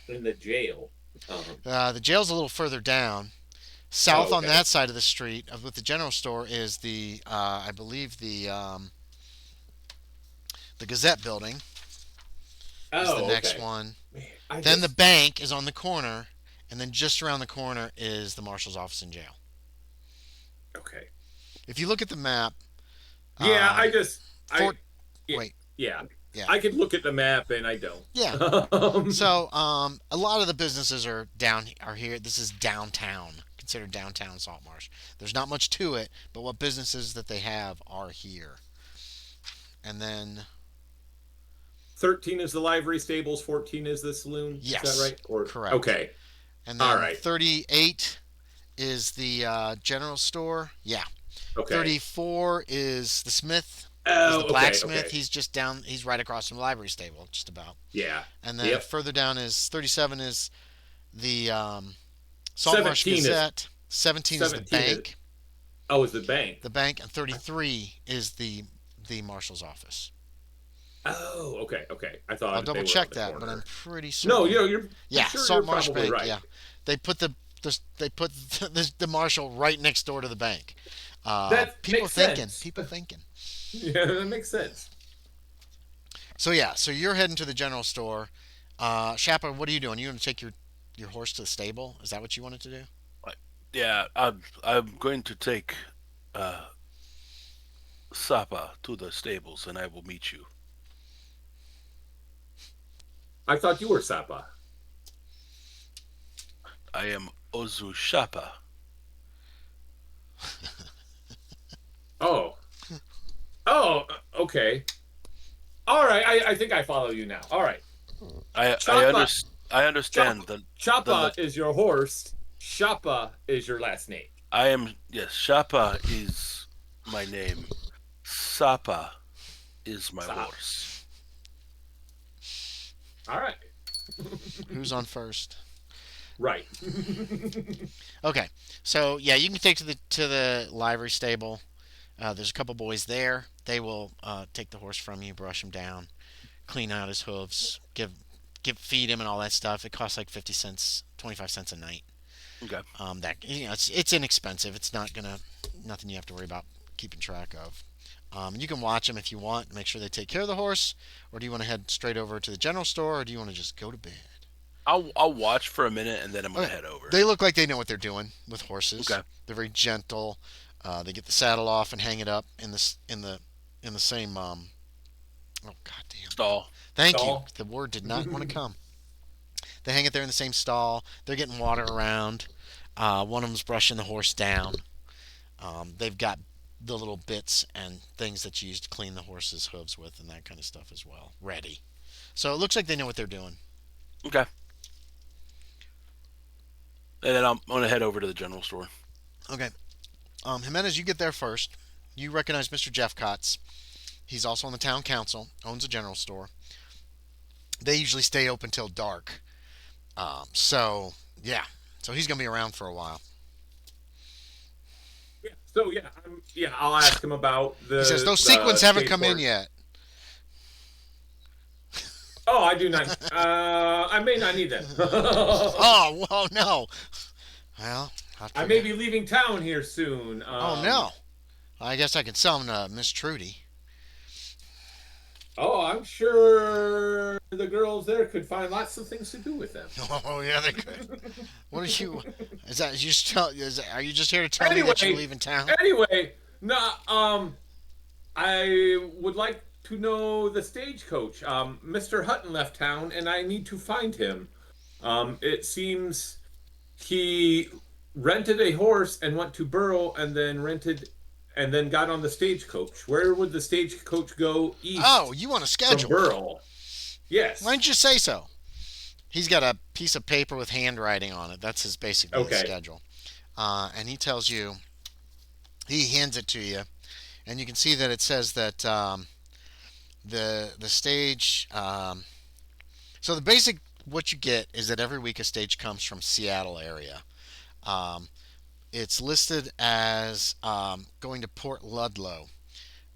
In the jail. The jail's a little further down. South Oh, on okay. that side of the street, with the general store, is I believe the Gazette building is the Oh, next okay. one. Man, Then the bank is on the corner, and then just around the corner is the marshal's office and jail. Okay. If you look at the map, Yeah, um, I Fort, yeah, wait, yeah. yeah, I could look at the map and I don't. yeah. Um, So, a lot of the businesses are here. This is downtown, considered downtown Saltmarsh. There's not much to it, but what businesses that they have are here. And then, 13 is the livery stables, 14 is the saloon. Is yes, that right? Or correct. okay. And All then right. 38 is the general store. Yeah. Okay. 34 is the smith. Is Oh, the okay, blacksmith. okay. He's just down. He's right across from the library stable, just about. Yeah. And then Yep. further down is 37 is the Saltmarsh 17 is Gazette. 17 is the 17 is bank. Oh, is the bank. The bank, and 33 is the marshal's office. Oh, okay, okay. I thought I'll they double were check on the that, but corner. I'm pretty certain. No, you're Yeah, sure you're Saltmarsh probably Bank. right. Yeah, they put the marshal right next door to the bank. That People makes thinking. sense. People thinking. Yeah, that makes sense. So yeah, so you're heading to the general store. Shappa, what are you doing? You going to take your horse to the stable? Is that what you wanted to do? Yeah, I'm going to take uh, Sapa to the stables, and I will meet you. I thought you were Sapa. I am Ozu Shappa. Oh. Oh, okay. All right, I think I follow you now. All right. I Shappa. I understand that Chappa is your horse. Shappa is your last name. I am yes. Shappa is my name. Sapa is my Sapa. horse. All right. Who's on first? Right. Okay, so yeah, you can take to the livery stable. There's a couple boys there. They will take the horse from you, brush him down, clean out his hooves, feed him and all that stuff. It costs like 50 cents, 25 cents a night. Okay. It's inexpensive. It's nothing you have to worry about keeping track of. You can watch them if you want, make sure they take care of the horse, or do you want to head straight over to the general store, or do you want to just go to bed? I'll watch for a minute and then I'm gonna Okay. head over. They look like they know what they're doing with horses. Okay. They're very gentle. They get the saddle off and hang it up in the same oh goddamn. Stall. Thank Stall. you. The word did not want to come. They hang it there in the same stall. They're getting water around. One of them's brushing the horse down. They've got the little bits and things that you use to clean the horse's hooves with and that kind of stuff as well. Ready. So it looks like they know what they're doing. Okay. And then I'm gonna head over to the general store. Okay. Jimenez, you get there first. You recognize Mr. Jeff Cotts. He's also on the town council, owns a general store. They usually stay open till dark. Yeah. So he's going to be around for a while. Yeah. So I'll ask him about the. He says, those the sequins haven't come in skateboard. yet. Oh, I do not. I may not need them. Oh, well, no. Well, I may be leaving town here soon. Oh, no. I guess I can sell them to Miss Trudy. Oh, I'm sure the girls there could find lots of things to do with them. Oh, yeah, they could. What are you... Are you just here to tell me that you're leaving town? Anyway, no, I would like to know the stagecoach. Mr. Hutton left town, and I need to find him. It seems he rented a horse and went to Burrow, and then got on the stagecoach. Where would the stagecoach go east? Oh, you want a From schedule? Burrow. Yes. Why didn't you say so? He's got a piece of paper with handwriting on it. That's his basically his Okay. schedule. and he tells you, he hands it to you, and you can see that it says that the stage. So the basic what you get is that every week a stage comes from Seattle area. Um, it's listed as going to Port Ludlow,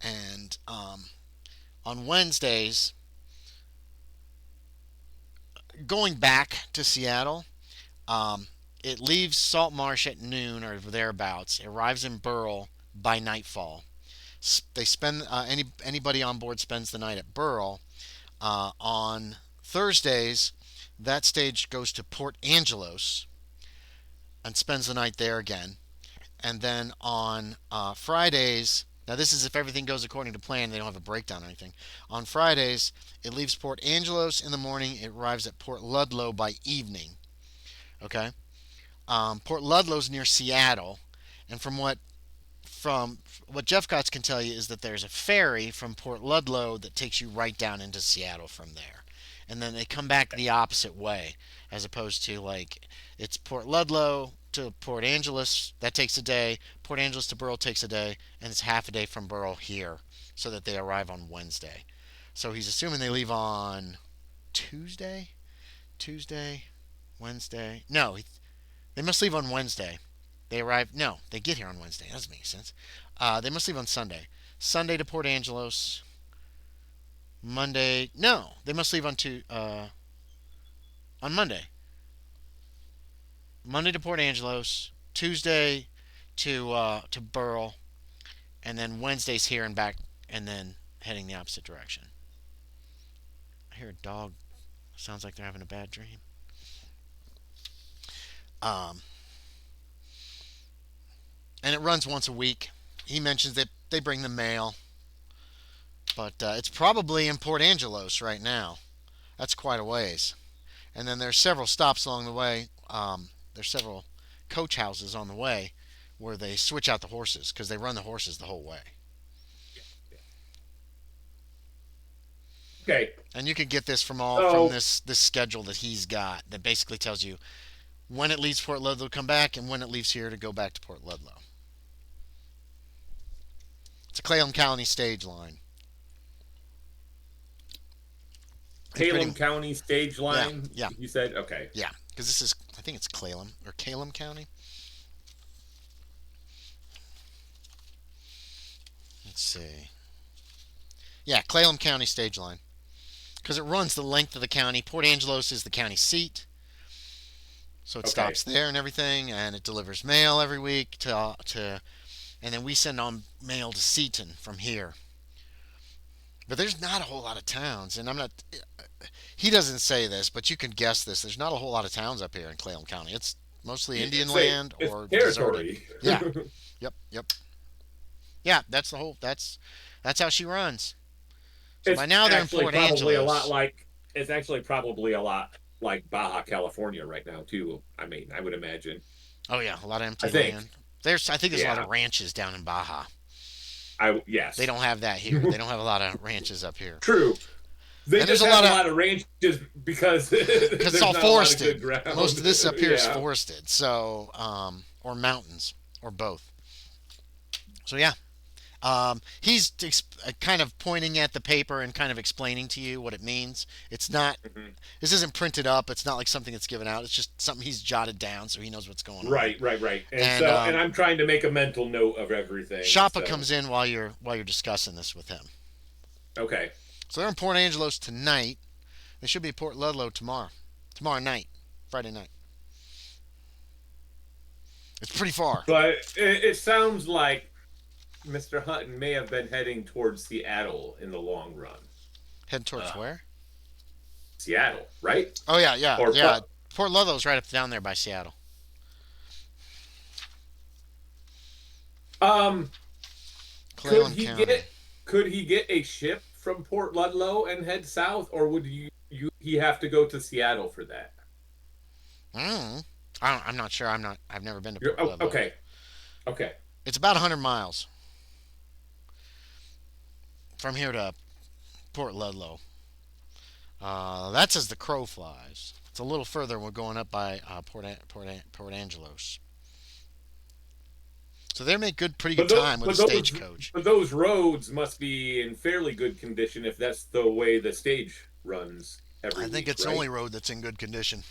and on Wednesdays, going back to Seattle. Um, it leaves Saltmarsh at noon or thereabouts. It arrives in Burl by nightfall. They spend anybody on board spends the night at Burl. On Thursdays, that stage goes to Port Angelos and spends the night there again. And then on Fridays, now this is if everything goes according to plan, they don't have a breakdown or anything. On Fridays, it leaves Port Angelos in the morning. It arrives at Port Ludlow by evening. Okay. Port Ludlow's near Seattle, and from what Jeff Kotz can tell you is that there's a ferry from Port Ludlow that takes you right down into Seattle from there, and then they come back the opposite way, as opposed to like it's Port Ludlow to Port Angeles that takes a day, Port Angeles to Burl takes a day, and it's half a day from Burl here, so that they arrive on Wednesday. So he's assuming they leave on Tuesday, Tuesday, Wednesday. No, they must leave on Wednesday. They arrive. No, they get here on Wednesday. That doesn't make sense. They must leave on Sunday. Sunday to Port Angelos. Monday. No, they must leave on Monday. Monday to Port Angelos. Tuesday to Burl, and then Wednesday's here and back, and then heading the opposite direction. I hear a dog. Sounds like they're having a bad dream. Um, and it runs once a week. He mentions that they bring the mail, but it's probably in Port Angelos right now. That's quite a ways. And then there's several stops along the way. There's several coach houses on the way where they switch out the horses because they run the horses the whole way. Okay. And you can get this from this schedule that he's got that basically tells you when it leaves Port Ludlow to come back and when it leaves here to go back to Port Ludlow. It's a Clallam County stage line. Clallam County stage line. Yeah. You said okay. Yeah, because this is I think it's Clallam or Clallam County. Let's see. Yeah, Clallam County stage line. Because it runs the length of the county. Port Angelos is the county seat. So it stops there and everything, and it delivers mail every week and then we send on mail to Seaton from here. But there's not a whole lot of towns, and I'm not. He doesn't say this, but you can guess this. There's not a whole lot of towns up here in Clallam County. It's mostly Indian land or territory. Deserted. Yeah. Yep. Yeah, that's the whole. That's how she runs. So by now they're in Port Angeles. It's actually probably a lot like Baja California right now too. I mean, I would imagine. Oh yeah, a lot of empty land. I think there's a lot of ranches down in Baja. Yes. They don't have that here. They don't have a lot of ranches up here. True. There's a lot of ranches because it's all forested. Most of this up here is forested, so or mountains or both. So yeah, he's kind of pointing at the paper and kind of explaining to you what it means. It's not. Mm-hmm. This isn't printed up. It's not like something that's given out. It's just something he's jotted down so he knows what's going on. Right. And I'm trying to make a mental note of everything. Shappa comes in while you're discussing this with him. Okay. So they're in Port Angelos tonight. They should be at Port Ludlow tomorrow night, Friday night. It's pretty far. But it sounds like Mr. Hutton may have been heading towards Seattle in the long run. Heading towards where? Seattle, right? Oh yeah. Port Ludlow's right up down there by Seattle. Could he get a ship from Port Ludlow and head south, or would he have to go to Seattle for that? I'm not sure. I've never been to Port Ludlow. Okay. It's about 100 miles from here to Port Ludlow. That's as the crow flies. It's a little further. We're going up by Port Angelos. So they make pretty good But time with a stagecoach. those roads must be in fairly good condition if that's the way the stage runs every I think week, it's the right? only road that's in good condition.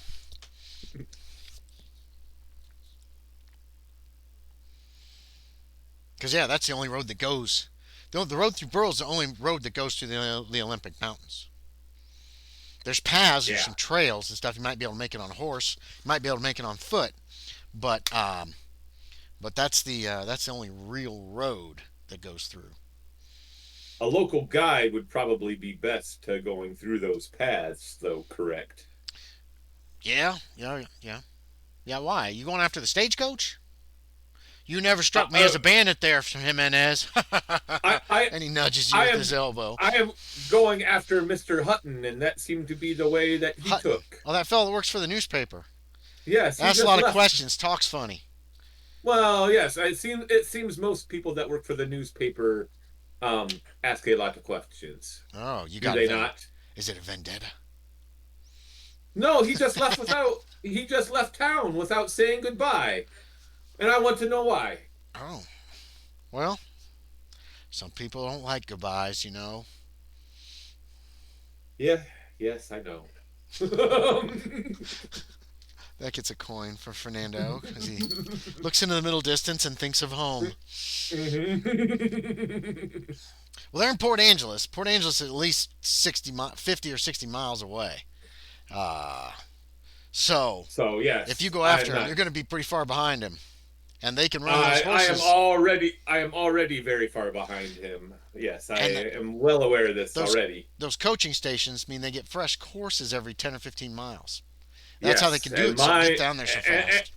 Because yeah, that's the only road that goes. The road through Burl is the only road that goes to the Olympic Mountains. There's paths, there's Yeah. some trails and stuff. You might be able to make it on a horse. You might be able to make it on foot, but that's the only real road that goes through. A local guide would probably be best to going through those paths, though, correct? Yeah, yeah, yeah, yeah. Why? You going after the stagecoach? You never Uh, struck me uh, as a bandit there, Jimenez. I, I, And he nudges you I with am, his elbow. I am going after Mr. Hutton, and that seemed to be the way that he Hutton. took. Oh, that fellow that works for the newspaper. Yes, he Asks a just lot of left. questions, talks funny. Well, yes, it seems most people that work for the newspaper ask a lot of questions. Oh, you Do got they it. not? Is it a vendetta? No, he just left town without saying goodbye. And I want to know why. Oh, well, some people don't like goodbyes, you know. Yeah, yes, I know. That gets a coin for Fernando as he looks into the middle distance and thinks of home. Well, they're in Port Angeles. Port Angeles is at least 50 or 60 miles away. Uh, so, So if you yes, go I am after him, not. you're going to be pretty far behind him. And they can run those horses. I am already very far behind him. Yes, I And am well aware of this those already. those coaching stations mean they get fresh horses every 10 or 15 miles. That's how they Yes, can do and it. So get down there so and, fast.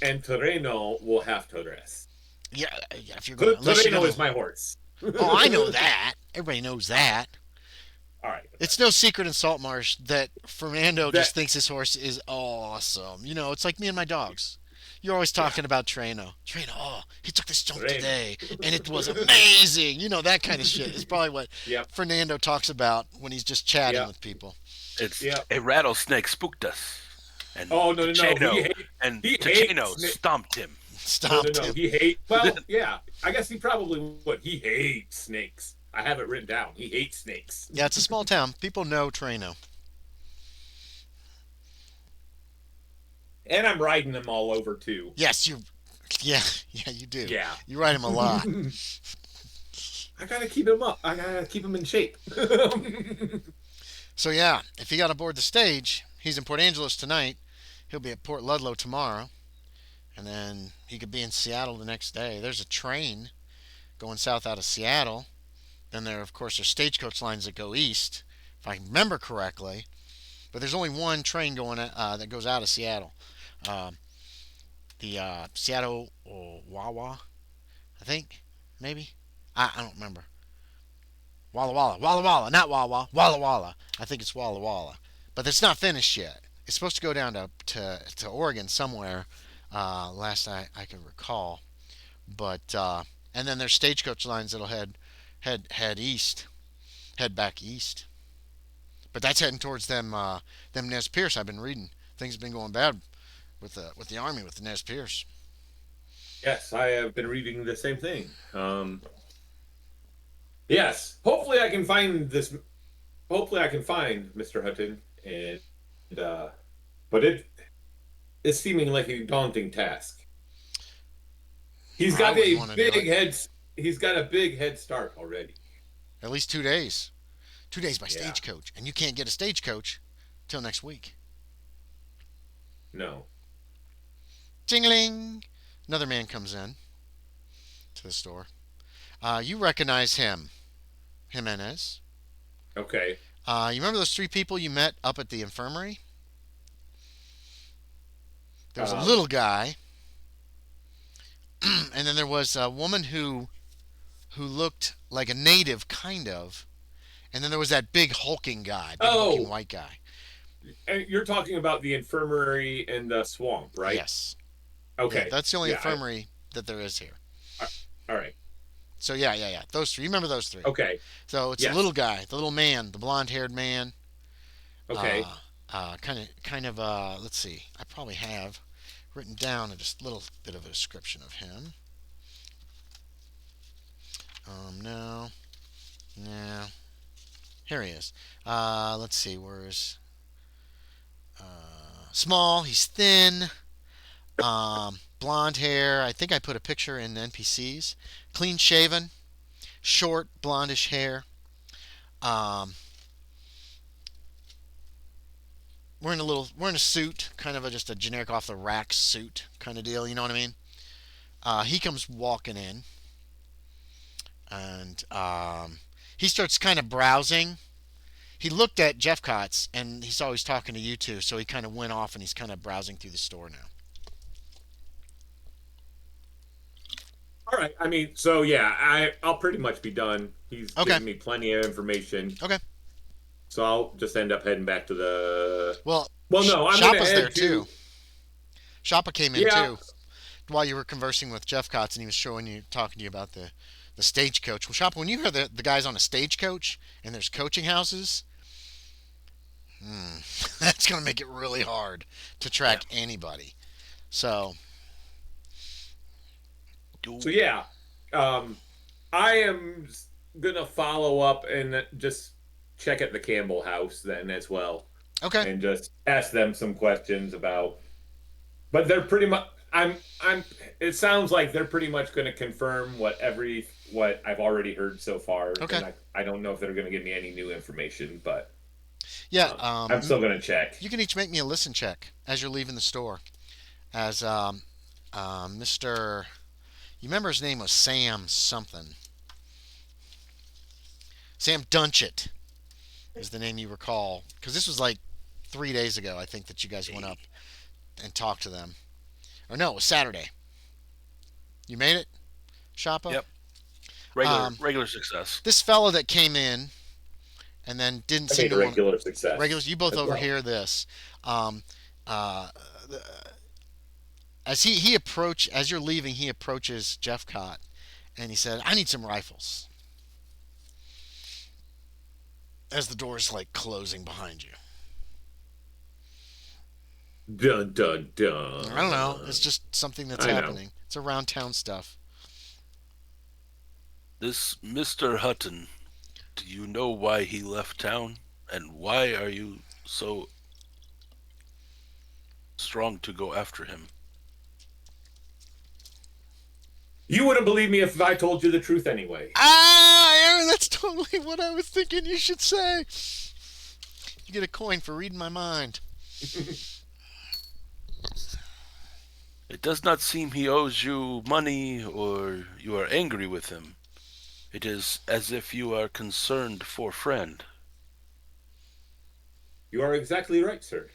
and Torreno will have to rest. Yeah, yeah. If you're going, unless you're Torreno going is my horse. Oh, I know that. Everybody knows that. All right. It's no secret in Saltmarsh that Fernando That just thinks his horse is awesome. You know, it's like me and my dogs. You're always yeah, talking about Treno. Treno, oh, he took this jump Torreno. today, and it was amazing. You know, that kind of shit is probably what Yep. Fernando talks about when he's just chatting Yep. with people. It's Yep. a rattlesnake spooked us, and Oh no no no. Ticino He hates Ticino stomped him. no no Stopped no. him. He hate. Well, yeah. I guess he probably would. He hates snakes. I have it written down. He hates snakes. Yeah, it's a small town. People know Treno. And I'm riding them all over too. Yes, you. Yeah, yeah, you do. Yeah. You ride him a lot. I gotta keep him up. I gotta keep him in shape. So yeah, if he got aboard the stage, he's in Port Angeles tonight. He'll be at Port Ludlow tomorrow, and then he could be in Seattle the next day. There's a train going south out of Seattle. Then there, of course, are stagecoach lines that go east, if I remember correctly. But there's only one train going that goes out of Seattle. Uh, the Seattle Wawa, I think, maybe. I don't remember. Walla Walla, Walla Walla, not Wawa, Walla Walla. I think it's Walla Walla, but it's not finished yet. It's supposed to go down to Oregon somewhere. Last I can recall, but and then there's stagecoach lines that'll head east, head back east. But that's heading towards them Nez Pierce. I've been reading things have been going bad with the army with the Nez Pierce. Yes, I have been reading the same thing. Yes, hopefully I can find this. Hopefully I can find Mr. Hutton, and but it's seeming like a daunting task. He's I got wouldn't a want to do big it. head. He's got a big head start already. At least 2 days. 2 days by Yeah. stagecoach, and you can't get a stagecoach till next week. No. Jingling! Another man comes in to the store. You recognize him, Jimenez. Okay. You remember those three people you met up at the infirmary? There was a Um. little guy, and then there was a woman who looked like a native, kind of, and then there was that big hulking guy, big hulking Oh, white guy. and you're talking about the infirmary in the swamp, right? Yes, yeah, Okay. that's the only Yeah. infirmary that there is here. All right. So yeah. Those three. You remember those three? Okay. So it's the Yes. little guy, the little man, the blonde-haired man. Okay. Kind of. Let's see. I probably have written down a just little bit of a description of him. No. No. Here he is. Let's see. Where's small? He's thin. Blonde hair. I think I put a picture in NPCs. Clean shaven. Short, blondish hair. Um, wearing a suit, kind of just a generic off the rack suit kind of deal. You know what I mean? He comes walking in, and he starts kind of browsing. He looked at Jeff Kotz, and he saw he's talking to you two, so he kind of went off, and he's kind of browsing through the store now. All right. I mean, so yeah, I'll pretty much be done. He's Okay. given me plenty of information, Okay. so I'll just end up heading back to the. Well, Well, no, I'm gonna Shappa's there head too. to. Shappa came in Yeah. too while you were conversing with Jeff Kotz, and he was talking to you about the stagecoach. Well, Shappa, when you hear the guys on a stagecoach and there's coaching houses, that's going to make it really hard to Yeah. track anybody. So, So yeah, um, I am gonna follow up and just check at the Campbell house then as well, okay. and just ask them some questions about. But they're pretty much. I'm. It sounds like they're pretty much going to confirm what I've already heard so far. Okay. And I don't know if they're going to give me any new information, but Yeah, I'm still going to check. you can each make me a listen check as you're leaving the store. As Mr. You remember his name was Sam something. Sam Dunchett is the name you recall. Because this was like 3 days ago, I think, that you guys went up and talked to them. Or no, it was Saturday. You made it, Shappa? Yep. Regular success. This fella that came in and then didn't I seem made to want regular success. regulars. You both as well. overhear this. Um, uh, as as you're leaving, he approaches Jeff Cott and he said, "I need some rifles." As the door's like closing behind you. Dun dun dun. I don't know. It's just something that's I know. happening. It's around town stuff. This Mr. Hutton, do you know why he left town? And why are you so strong to go after him? You wouldn't believe me if I told you the truth anyway. Aaron, that's totally what I was thinking you should say. You get a coin for reading my mind. It does not seem he owes you money or you are angry with him. It is as if you are concerned for friend. You are exactly right, sir.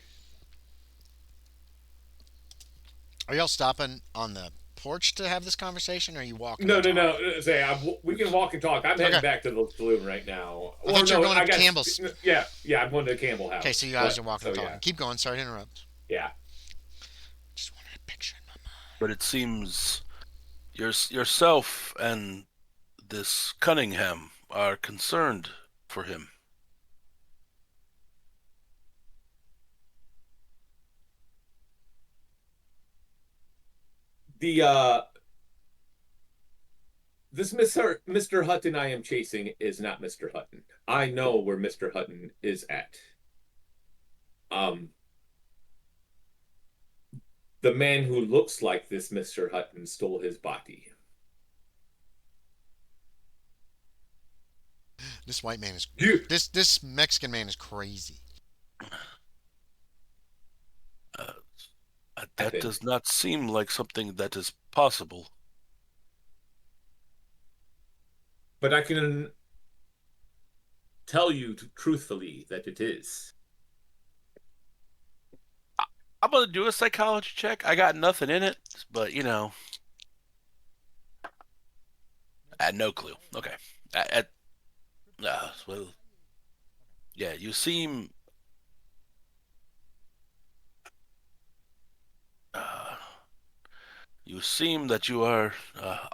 Are y'all stopping on the porch to have this conversation, or are you walking? No, and no, talking? no. Say, we can walk and talk. I'm heading Okay. back to the saloon right now. I thought you were going to got- Campbell's. Yeah, I'm going to the Campbell house. Okay, so you guys But- are walking so, and talking. yeah. Keep going. Sorry to interrupt. Yeah. Just wanted a picture in my mind. But it seems yourself and this Cunningham are concerned for him. The this Mr. Hutton I am chasing is not Mr. Hutton. I know where Mr. Hutton is at. The man who looks like this Mr. Hutton stole his body. This white man is. You This Mexican man is crazy. That think. does not seem like something that is possible. But I can tell you truthfully that it is. I'm gonna do a psychology check. I got nothing in it, but I had no clue. Okay. Well, yeah, you seem. You seem that you are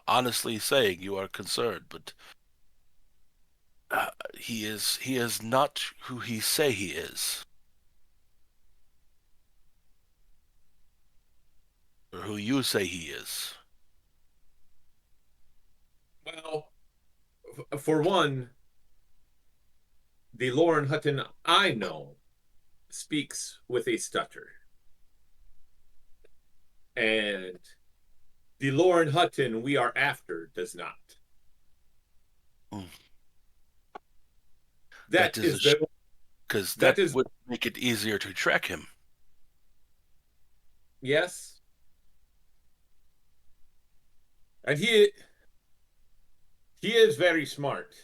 honestly saying you are concerned, but he is not who he say he is, or who you say he is. Well, for one, the Lauren Hutton I know speaks with a stutter, and the Lauren Hutton we are after does not. Mm. That That is is the because that that is would make it easier to track him. yes, and he is very smart.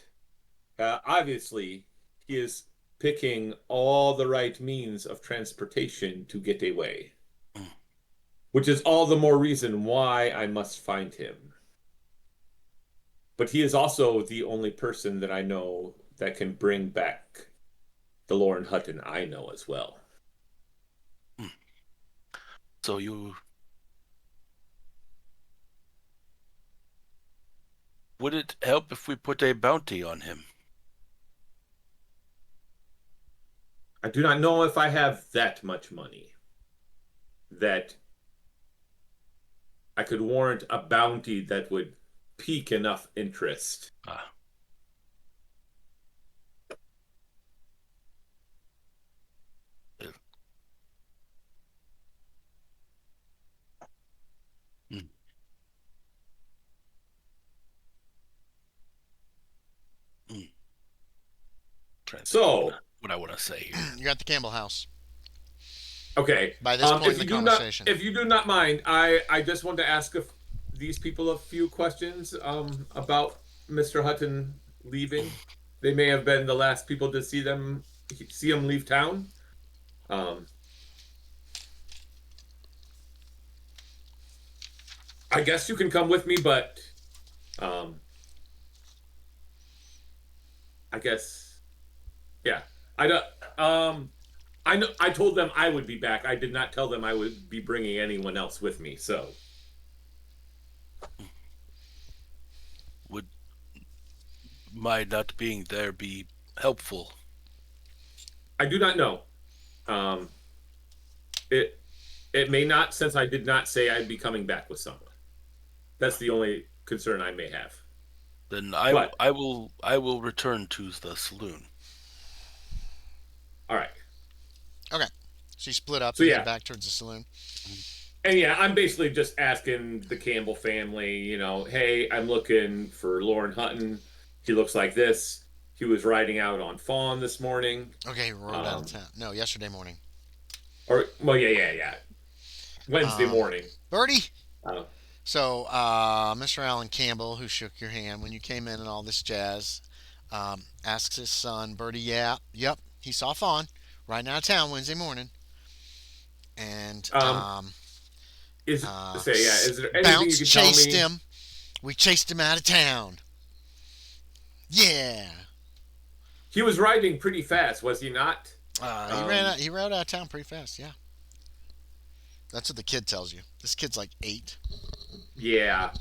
Obviously, he is picking all the right means of transportation to get away, Mm. which is all the more reason why I must find him. But he is also the only person that I know that can bring back the Lauren Hutton I know as well. Mm. So you would it help if we put a bounty on him? I do not know if I have that much money that I could warrant a bounty that would pique enough interest. Ah, uh, mm, mm. Trying to think So, what I want to say here. You're at the Campbell house okay. by this point in If the you do not, conversation. if you do not mind, I just want to ask these people a few questions about Mr. Hutton leaving. They may have been the last people to see him leave town. Um, I guess you can come with me, but um, I guess yeah. I don't. I know. I told them I would be back. I did not tell them I would be bringing anyone else with me. So Would my not being there be helpful? I do not know. Um, it it may not, since I did not say I'd be coming back with someone. That's the only concern I may have. Then But I will return to the saloon. all right. Okay. So you split up So and head yeah, back towards the saloon. and yeah, I'm basically just asking the Campbell family. Hey, I'm looking for Lauren Hutton. He looks like this. He was riding out on Fawn this morning. Okay, he rode out of Um, town. No, yesterday morning. or well, yeah. Wednesday Um, morning. Birdie. Uh, So, Mr. Alan Campbell, who shook your hand when you came in and all this jazz, asks his son, Birdie, yeah, yep, he saw Fawn riding out of town Wednesday morning. And um, is there anything you Bounce can tell chased me? him. We chased him out of town. Yeah. He was riding pretty fast, was he not? He ran Um, out. He rode out of town pretty fast. Yeah, that's what the kid tells you. This kid's like 8. yeah.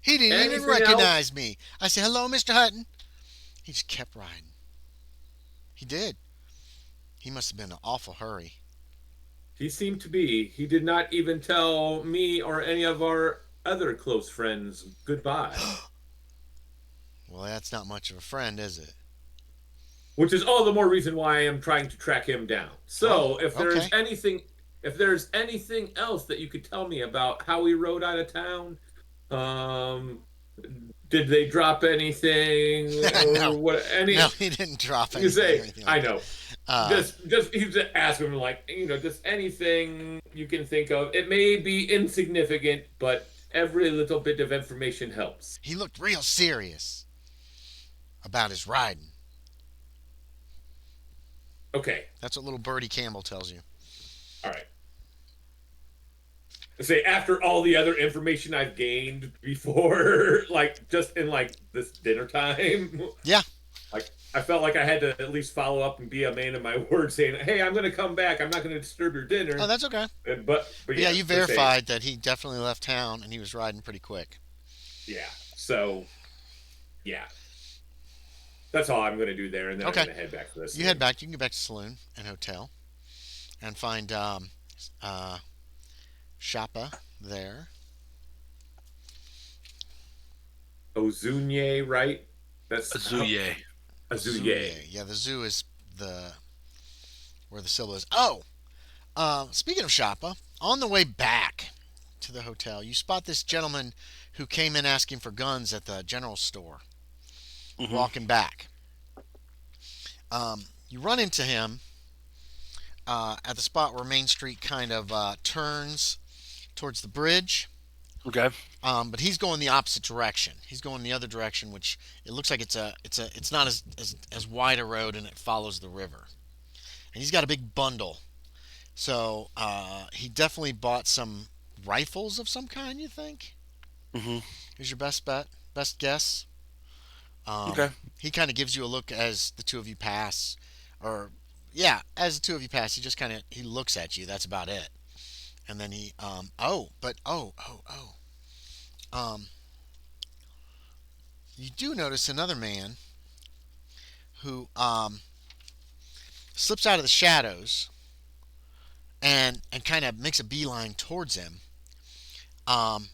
He didn't even Anything else? recognize me. I said, "Hello, Mr. Hutton." He just kept riding. He did. He must have been in an awful hurry. He seemed to be. He did not even tell me or any of our other close friends goodbye, Well, that's not much of a friend, is it? which is all the more reason why I am trying to track him down. Oh, So, okay. if there's anything else that you could tell me about how he rode out of town, um, did they drop anything No, or what? no, he didn't drop You anything or say, anything I like that. know. Uh, Just you just ask him like, just anything you can think of. It may be insignificant, but every little bit of information helps. he looked real serious about his riding. Okay, That's what little Birdie Campbell tells you. all right. Say after all the other information I've gained before, like just in like this dinner time, Yeah. like I felt like I had to at least follow up and be a man of my word, saying, "Hey, I'm going to come back. I'm not going to disturb your Oh, dinner." that's okay. But But yeah, yeah, you let's say verified that he definitely left town and he was riding pretty quick. yeah. So yeah, that's all I'm going to do there, and then I'm Okay. going to head back to this You head room. back. You can get back to the saloon and hotel and find uh, Shappa there. Ozuye, right? That's how Azuye. Ozuye. Ozuye. Yeah, the zoo is the where the syllable is. Oh, speaking of Shappa, on the way back to the hotel, you spot this gentleman who came in asking for guns at the general store. Hmm. Walking back, you run into him at the spot where Main Street kind of turns towards the bridge. Okay. But he's going the opposite direction. He's going the other direction, which it looks like it's not as wide a road, and it follows the river. And he's got a big bundle. So he definitely bought some rifles of some kind. You think? Hmm. Is your best bet? Best guess? Um, Okay. he kind of gives you a look as the two of you pass, or yeah, as the two of you pass, he just kind of he looks at you. That's about it. And then he um, you do notice another man who slips out of the shadows and kind of makes a beeline towards him. Um,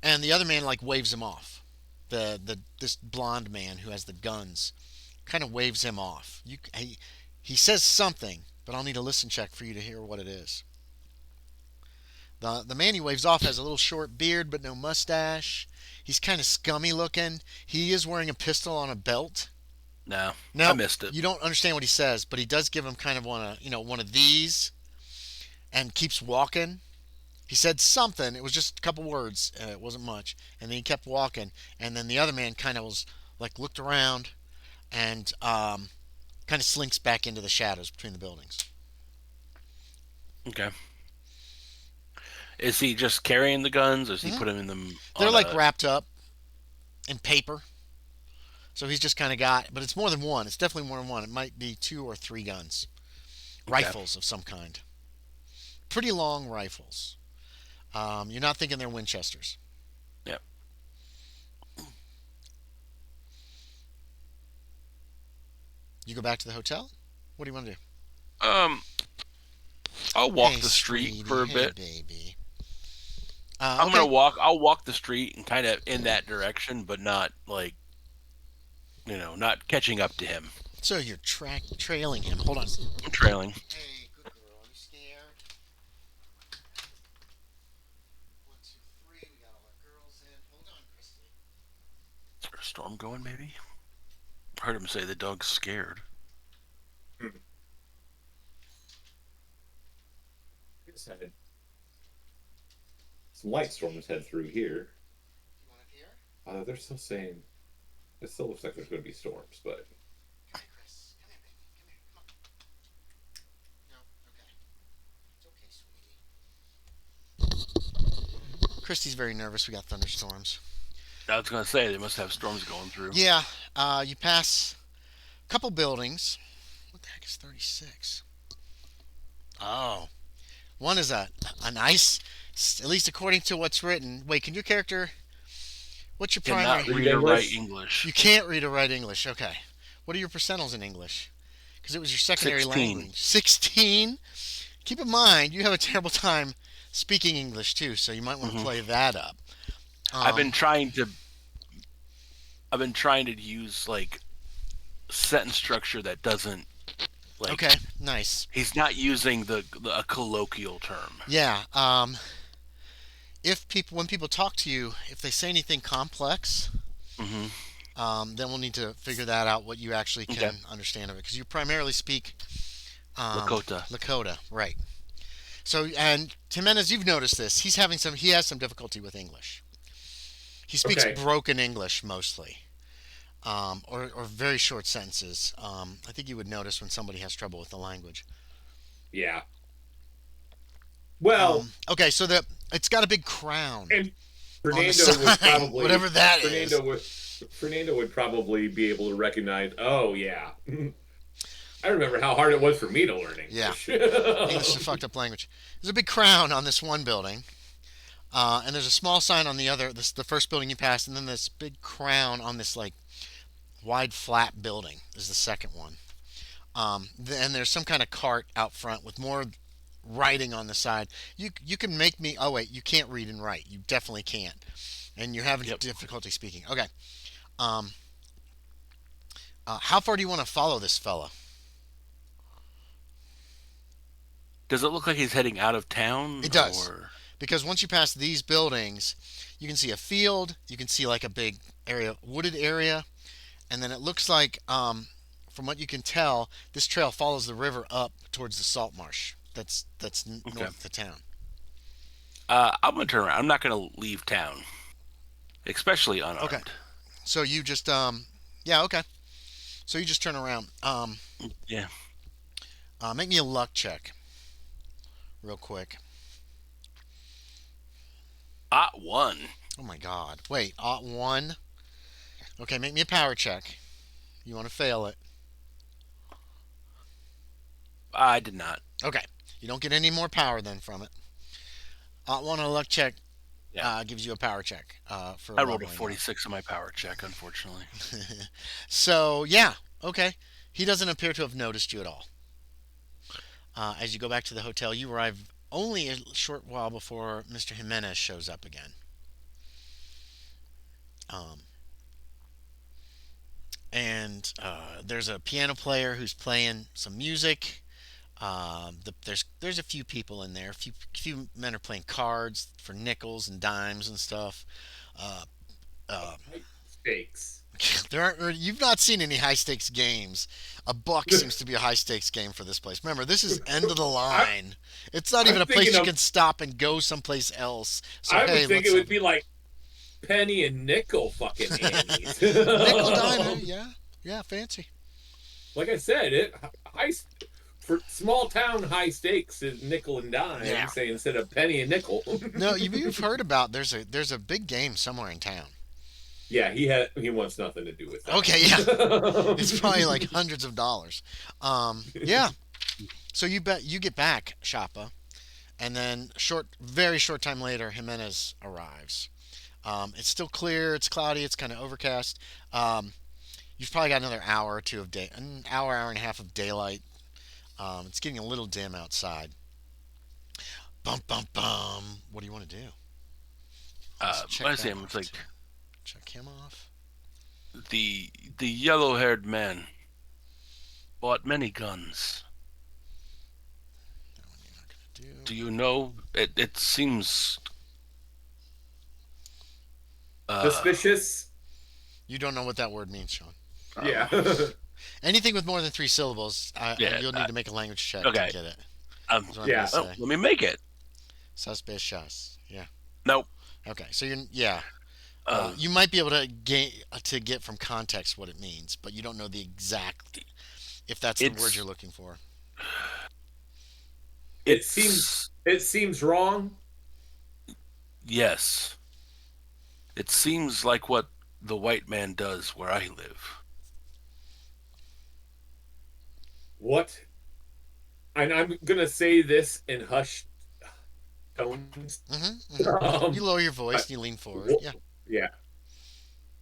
and the other man like waves him off. The this blonde man who has the guns kind of waves him off. He says something, but I'll need a listen check for you to hear what it is. The man he waves off has a little short beard but no mustache. He's kind of scummy looking. He is wearing a pistol on a belt. No, I Now, missed it. you don't understand what he says, but he does give him kind of one of these and keeps walking. He said something. It was just a couple words. It wasn't much. And then he kept walking. And then the other man kind of was like looked around and kind of slinks back into the shadows between the buildings. Okay. Is he just carrying the guns, or is he Mhm. putting them They're on like a? wrapped up in paper. So he's just kind of got, but it's more than one. It's definitely more than one. It might be two or three guns, Okay. rifles of some kind. Pretty long rifles. You're not thinking they're Winchesters. Yeah. You go back to the hotel. What do you want to do? Um, I'll Hey, walk the street sweetie. for a Hey, bit. baby. I'm gonna Okay. walk. I'll walk the street and kind of in that direction, but not like not catching up to him. So you're trailing him. Hold on. I'm trailing. Hey, good girl. Are you scared? 1, 2, 3. We got all our girls in. Hold on, Christy. Is there a storm going? Maybe. I heard him say the dog's scared. Hmm. It's headed. Some light storms head through here. Do you want up here? They're still saying it still looks like there's going to be storms, but Come here, Chris. Come here, baby. Come here. Come on. No. Okay. It's okay, sweetie. Christy's very nervous. We got thunderstorms. I was gonna say they must have storms going through. Yeah. You pass a couple buildings. What the heck is 36? Oh. One is a nice, at least according to what's written. Wait, can your character? What's your primary? Cannot Read read or write English? English. You can't read or write English. Okay. What are your percentals in English? Because it was your secondary 16. language. 16. Keep in mind, you have a terrible time speaking English too, so you might want to Hmm. play that up. I've been Um, trying to. I've been trying to use like sentence structure that doesn't like. okay, nice. He's not using a colloquial term. Yeah. If people, when people talk to you, if they say anything complex, Hmm. then we'll need to figure that out. What you actually Okay. can understand of it, because you primarily speak Lakota. Lakota, right? So, and Jimenez, you've noticed this. He has some difficulty with English. He speaks Okay. broken English mostly, or very short sentences. I think you would notice when somebody has trouble with the language. Yeah. Well, Okay, so it's got a big crown and on the Fernando would sign, probably whatever that is. Fernando would probably be able to recognize. Oh yeah, I remember how hard it was for me to learn Yeah, English. English is a fucked up language. There's a big crown on this one building, and there's a small sign on the other. This the first building you pass, and then this big crown on this like wide flat building is the second one. And there's some kind of cart out front with more writing on the side. You can make me. Oh wait, you can't read and write. You definitely can't. and you're having Yep. difficulty speaking. Okay. Um, how far do you want to follow this fella? Does it look like he's heading out of town It does, or? because once you pass these buildings, you can see a field. You can see like a big area, wooded area, and then it looks like, from what you can tell, this trail follows the river up towards the Saltmarsh. That's Okay. north of the town. I'm gonna turn around. I'm not gonna leave town, especially Okay. unarmed. So you just yeah, okay. So you just turn around. Yeah. Make me a luck check real quick. One. Oh my god. Wait, one. Okay, make me a power check. You want to fail it. I did not. Okay. You don't get any more power then from it. One on a luck check Yeah. gives you a power check for I rolled a leveling up. 46 on my power check, unfortunately. So yeah, okay. He doesn't appear to have noticed you at all. As you go back to the hotel, you arrive only a short while before Mr. Jimenez shows up again. Um, and there's a piano player who's playing some music. There's a few people in there. A few men are playing cards for nickels and dimes and stuff. Uh, uh, High stakes. there aren't. You've not seen any high stakes games. A buck seems to be a high stakes game for this place. Remember, this is end of the I, line. It's not even I'm a place thinking you of. can stop and go someplace else. So I hey, would think let's it would have be like penny and nickel fucking annies. nickel dime. Yeah, yeah, fancy. Like I said, it high for small town high stakes is nickel and Yeah. dime. Say instead of penny and nickel. No, you've heard about there's a big game somewhere in town. Yeah, he wants nothing to do with Okay, yeah. that. It's probably like hundreds of dollars. Yeah. So you get back, Shappa, and then very short time later, Jimenez arrives. It's still clear. It's cloudy. It's kind of overcast. You've probably got another hour or two of day, an hour and a half of daylight. It's getting a little dim outside. Bum bum bum. What do you want to do? Let's check I that see him. off It's like too. Check him off. the yellow-haired man bought many guns. That one you're not gonna do. Do you know? It seems. Uh, Suspicious. You don't know what that word means, Sean. Yeah. Anything with more than three syllables, yeah. you'll need to make a language check Okay. to get it. Um, That's what I'm Yeah. gonna oh, say. let me make it. Suspicious. Yeah. Nope. Okay. So yeah. Uh, You might be able to get from context what it means, but you don't know the exact if that's the word it's you're looking for. It seems it's it seems wrong. yes. It seems like what the white man does where I live. What? And I'm gonna say this in hushed tones. You Um, lower your I, voice and you lean forward. wh- Yeah. yeah.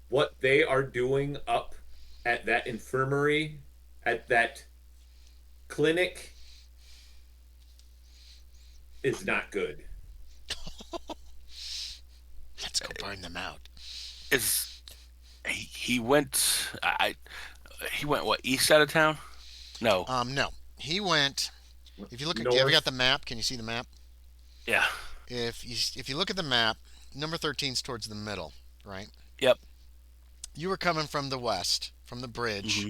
What they are doing up at that infirmary, at that clinic, is not good. Let's go burn them out. Is he went? He went what, east out of town? No. No. He went. If you look at, you ever got North. the map? Can you see the map? Yeah. If you look at the map, number 13's towards the middle, right? Yep. You were coming from the west, from the bridge. Hmm.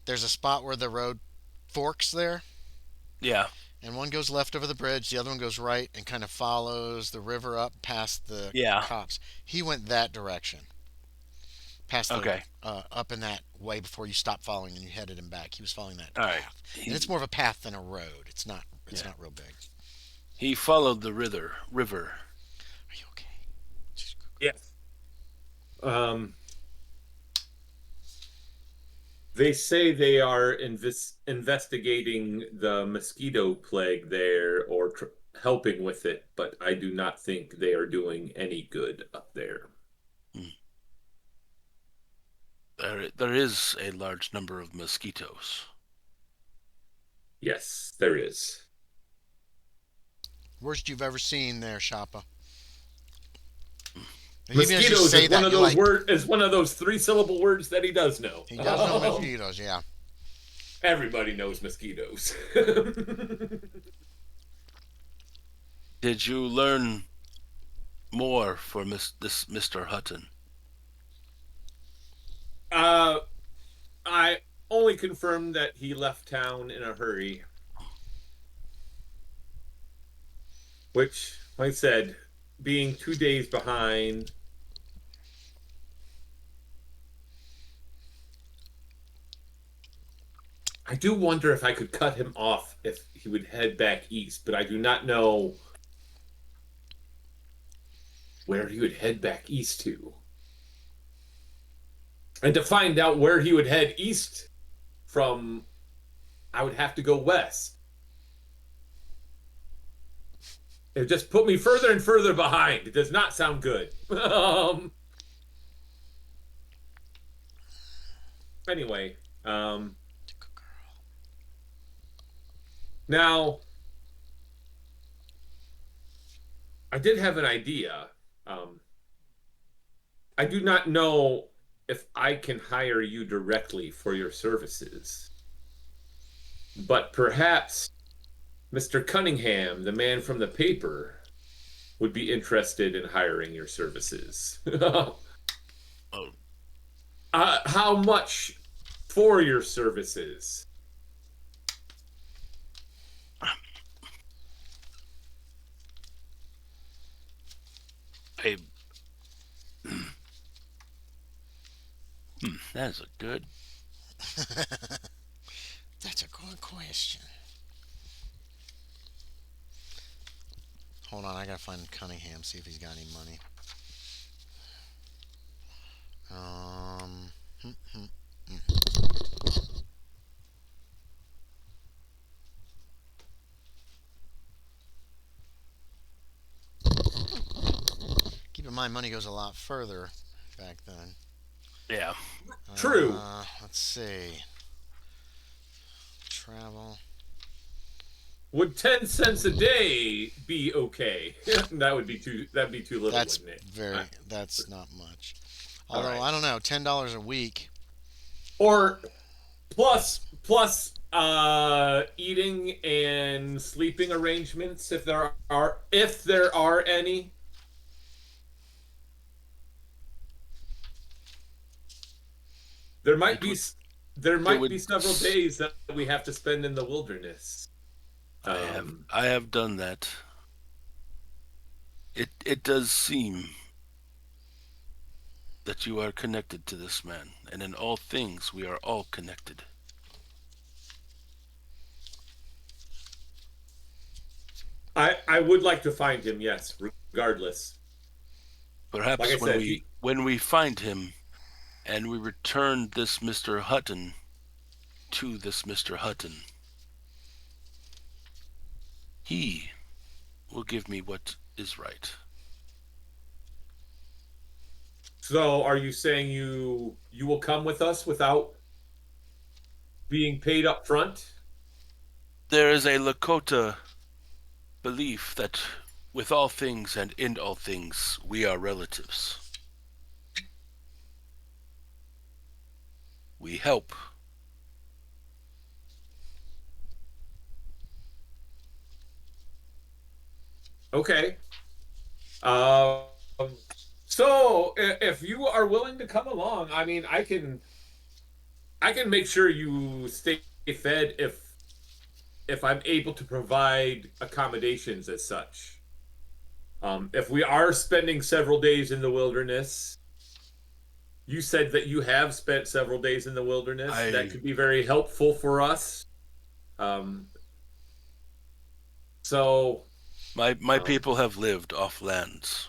There's a spot where the road forks there, Yeah. and one goes left over the bridge, the other one goes right and kind of follows the river up past the Yeah. cops. He went that direction, past the Okay. up in that way before you stopped following and you headed him back. He was following that All right. path, and He, it's more of a path than a road. It's not. It's yeah. not real big. He followed the river. River. Are you okay? Yes. Um, they say they are investigating the mosquito plague there or helping with it, but I do not think they are doing any good up there. There is a large number of mosquitoes. Yes, there is. Worst you've ever seen there, Shappa. Mosquitoes is one of those words. Is one of those 3-syllable words that he does know. He does know mosquitoes, yeah. Everybody knows mosquitoes. Did you learn more for this Mr. Hutton? I only confirmed that he left town in a hurry. Which, like I said, being 2 days behind. I do wonder if I could cut him off if he would head back east, but I do not know where he would head back east to. And to find out where he would head east from, I would have to go west. It just put me further and further behind. It does not sound good. Anyway, now, I did have an idea. I do not know if I can hire you directly for your services, but perhaps Mr. Cunningham, the man from the paper, would be interested in hiring your services. How much for your services? That's a good. That's a good question. Hold on, I gotta find Cunningham, see if he's got any money. Keep in mind, money goes a lot further back then. Yeah. True. Let's see. Travel. Would 10 cents a day be okay? That'd be too little, That's wouldn't it? That's not much. Although right. I don't know, $10 a week. Or plus eating and sleeping arrangements if there are any. There might be several days that we have to spend in the wilderness. I have done that. It does seem that you are connected to this man, and in all things we are all connected. I would like to find him, yes, regardless. Perhaps like when we find him and we return this Mr. Hutton to this Mr. Hutton, he will give me what is right. So are you saying you will come with us without being paid up front? There is a Lakota belief that with all things and in all things, we are relatives. We help. Okay. So if you are willing to come along, I mean, I can make sure you stay fed if I'm able to provide accommodations as such. If we are spending several days in the wilderness, you said that you have spent several days in the wilderness. That could be very helpful for us. So my people have lived off lands.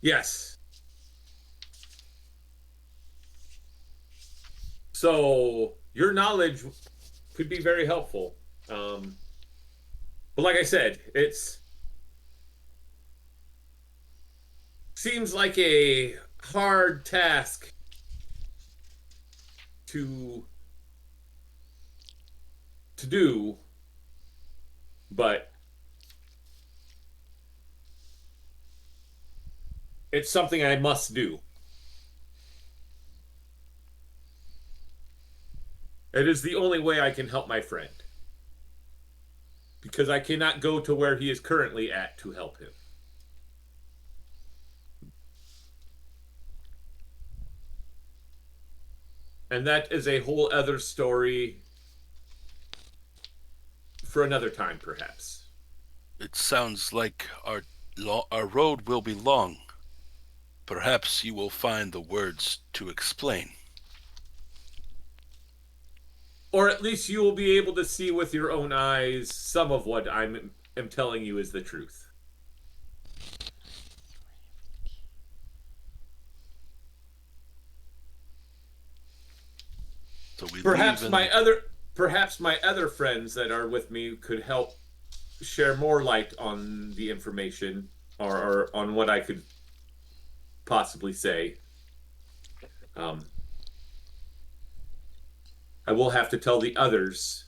Yes. So your knowledge could be very helpful. But like I said, it's seems like a hard task to do, but It's something I must do. It is the only way I can help my friend. Because I cannot go to where he is currently at to help him. And that is a whole other story for another time, perhaps. It sounds like our road will be long. Perhaps you will find the words to explain. Or at least you will be able to see with your own eyes some of what am telling you is the truth. So we Perhaps leave my other friends that are with me could help share more light on the information or on what I could possibly say. I will have to tell the others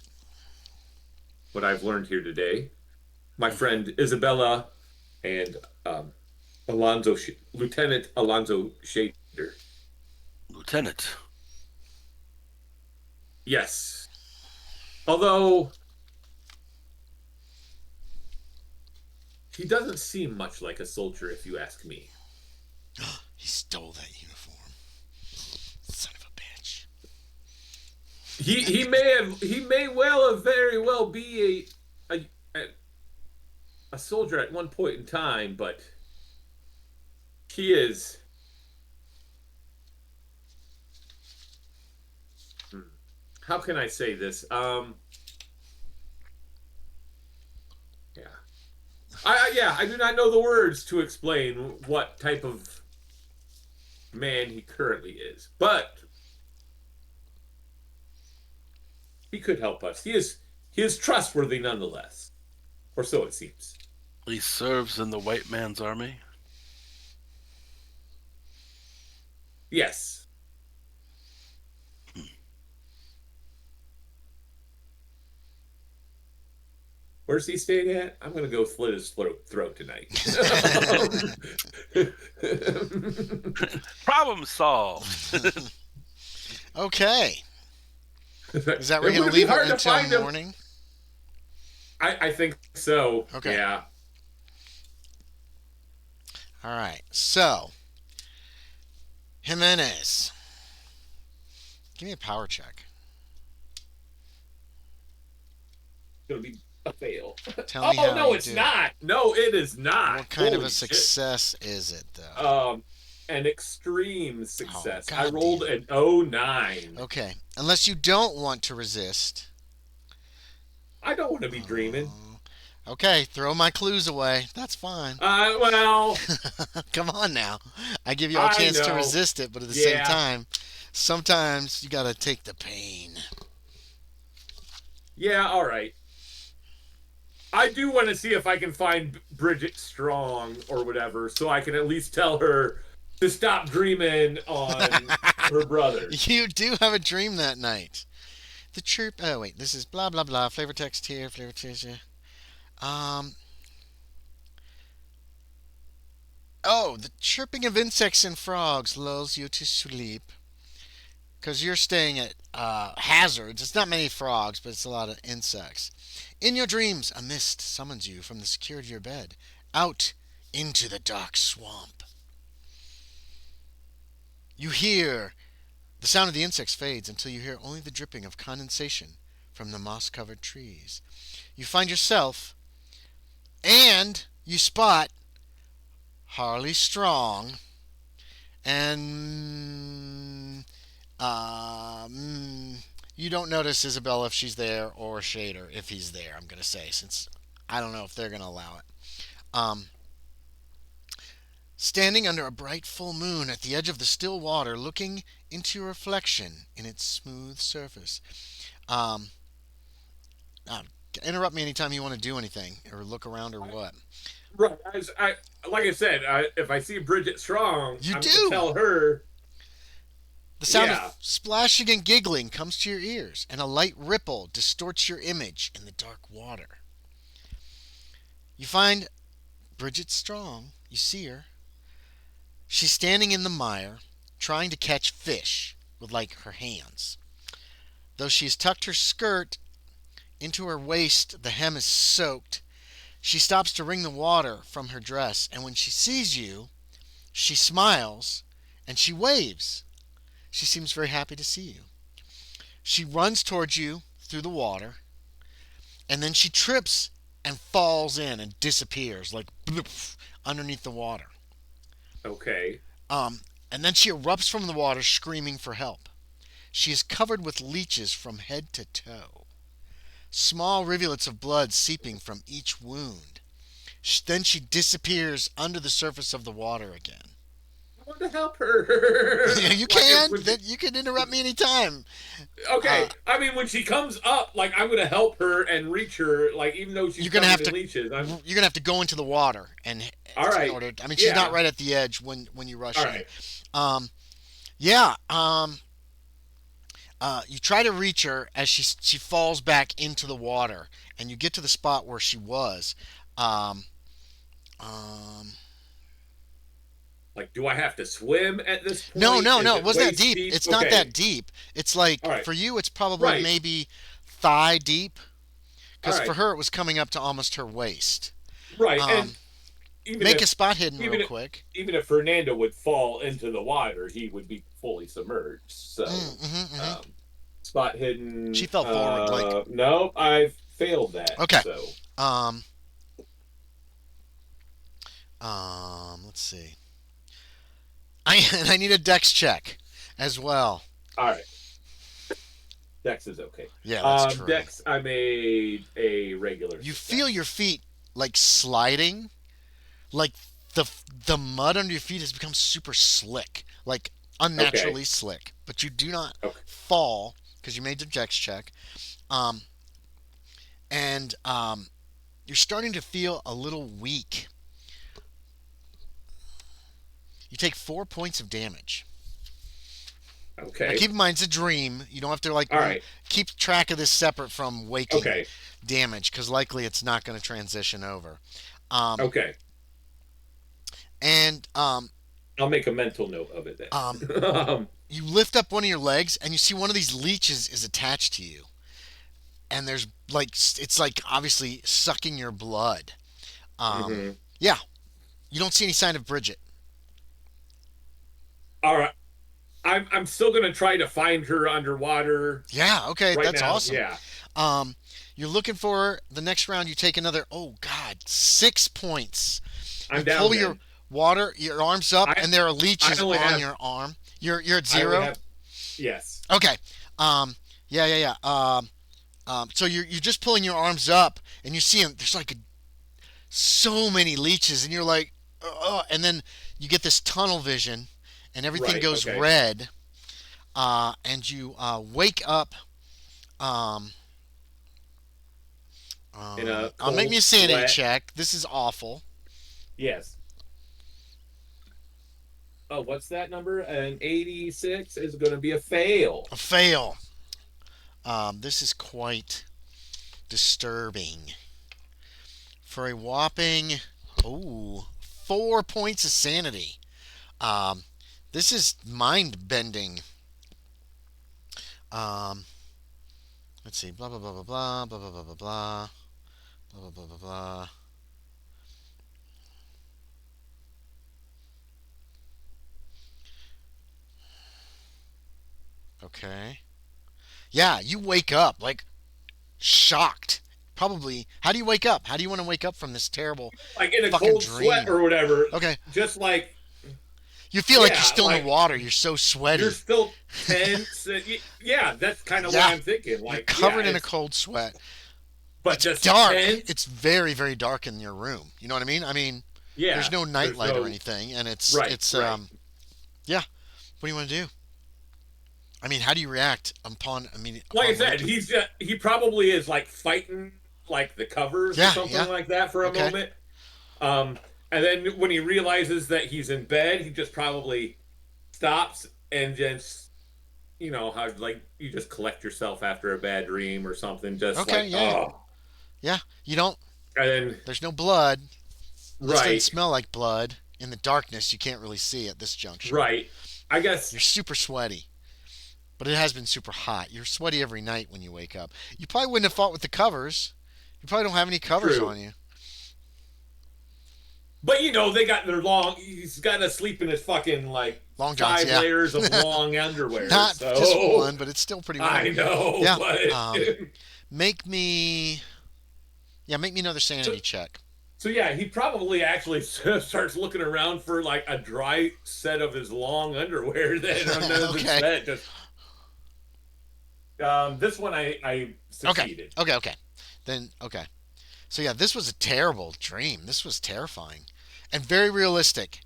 what I've learned here today. My friend Isabella and Lieutenant Alonzo Shader. Lieutenant. Yes. Although he doesn't seem much like a soldier, if you ask me. He stole that uniform. Son of a bitch. He may very well be a soldier at one point in time, but he is. How can I say this? I do not know the words to explain what type of man he currently is, but he could help us. He is trustworthy nonetheless, or so it seems. He serves in the white man's army. Yes. Where's he staying at? I'm gonna go slit his throat tonight. Problem solved. Okay. Is that where you're going to leave it until morning? I think so. Okay. Yeah. All right. So, Jimenez. Give me a power check. It's gonna be a fail. Tell me how no, you it's do. not. No, it is not. What kind of Holy a success is it, though? An extreme success. Oh, I rolled an 09. Okay. Unless you don't want to resist. I don't want to be dreaming. Okay, throw my clues away. That's fine. Well, come on now. I give you all a chance to resist it, but at the same time, sometimes you gotta take the pain. Yeah, all right. I do want to see if I can find Bridget Strong or whatever, so I can at least tell her to stop dreaming on her brother. You do have a dream that night. The chirp. Oh wait, this is blah blah blah. Flavor text here. Flavor text here. Oh, the chirping of insects and frogs lulls you to sleep. Because you're staying at hazards. It's not many frogs, but it's a lot of insects. In your dreams, a mist summons you from the security of your bed out into the dark swamp. You hear the sound of the insects fades until you hear only the dripping of condensation from the moss-covered trees. You find yourself, and you spot Harley Strong and you don't notice Isabella if she's there or Shader if he's there, I'm going to say, since I don't know if they're going to allow it. Standing under a bright full moon at the edge of the still water, looking into your reflection in its smooth surface. Interrupt me anytime you want to do anything or look around or what. Right. Like I said, if I see Bridget Strong, I'm do. going to tell her. The sound of splashing and giggling comes to your ears, and a light ripple distorts your image in the dark water. You find Bridget Strong. You see her. She's standing in the mire, trying to catch fish with like her hands. Though she has tucked her skirt into her waist, the hem is soaked. She stops to wring the water from her dress, and when she sees you, she smiles and she waves. She seems very happy to see you. She runs towards you through the water, and then she trips and falls in and disappears like bloop, underneath the water. Okay. Um, and then she erupts from the water screaming for help. She is covered with leeches from head to toe, small rivulets of blood seeping from each wound. Then she disappears under the surface of the water again. I want to help her. You can. You can interrupt me anytime. Okay, I mean when she comes up, like I'm gonna help her and reach her, like even though she's You're gonna have covered in to. leeches. You're gonna have to go into the water and. All right. I mean, she's not right at the edge when you rush All in. right. Yeah. You try to reach her as she falls back into the water, and you get to the spot where she was. Um, um, Like, do I have to swim at this point? no, no, Is no. it It wasn't that waist deep. It's not Okay. that deep. It's like All right. for you, it's probably Right. maybe thigh deep. All Because right. for her, it was coming up to almost her waist. Right, Um, and even Make if a spot hidden even real if, quick. even if Fernando would fall into the water, he would be fully submerged. So, spot hidden. She fell forward, like- no, I've failed that. Okay. So, Um, let's see. I need a dex check as well. all right. Dex is okay. Yeah, that's true. Dex, I made a regular. You success. feel your feet like sliding, like the mud under your feet has become super slick, like unnaturally slick. But you do not fall because you made the dex check, and you're starting to feel a little weak. You take 4 points of damage. Okay. Now, keep in mind, it's a dream. You don't have to All right. keep track of this separate from waking Okay. damage, because likely it's not going to transition over. Okay. And I'll make a mental note of it then. you lift up one of your legs, and you see one of these leeches is attached to you, and there's like it's like obviously sucking your blood. Yeah, you don't see any sign of Bridget. All right. I'm still gonna try to find her underwater. Yeah, okay, Right that's now. awesome. Yeah. You're looking for her. The next round. You take another. Oh God, 6 points. I'm you down. pull then. your arms up, and there are leeches on only have- your arm. You're at I only zero. Yes. Okay. Yeah. So you're just pulling your arms up, and you see them. There's like so many leeches, and you're like, and then you get this tunnel vision, and everything Right, goes okay. red, and you wake up. In a Make me a cold sanity sweat. check. This is awful. Yes. Oh, what's that number? An 86 is going to be a fail. A fail. This is quite disturbing. For a whopping 4 points of sanity. This is mind bending. Let's see. Blah blah blah blah blah blah blah blah blah blah blah blah blah blah. Okay. Yeah, you wake up like shocked. Probably. How do you wake up? How do you want to wake up from this terrible Like in a fucking cold dream? sweat or whatever. Okay. Just like You feel like Yeah, you're still in like- the water. You're so sweaty. you're still tense. Yeah, that's kind of Yeah. what I'm thinking. Like You're covered yeah, in a it's- cold sweat. but It's just dark. tense. It's very, very dark in your room. You know what I mean? Yeah. There's no nightlight no- or anything, and it's Right, yeah. right. What do you want to do? How do you react upon Like I upon said, waking? he probably is like fighting like the covers Yeah, or something yeah. like that for a Okay. moment. And then when he realizes that he's in bed, he just probably stops and just how like you just collect yourself after a bad dream or something. Just Okay, like yeah. oh, Yeah, you don't. and then There's no blood. This doesn't right, smell like blood. in the darkness, you can't really see at this juncture. Right. I guess You're super sweaty, but it has been super hot. You're sweaty every night when you wake up. You probably wouldn't have fought with the covers. You probably don't have any covers true. on you. But they got their long. He's got to sleep in his fucking like Long johns, five yeah. layers of long underwear. Not So just one, but it's still pretty warm. I know. Yeah. But Make me, make me another sanity check. so yeah, he probably actually starts looking around for like a dry set of his long underwear. Then under the Okay. bed. Just this one I succeeded. Okay. Then okay. So yeah, this was a terrible dream. This was terrifying, and very realistic,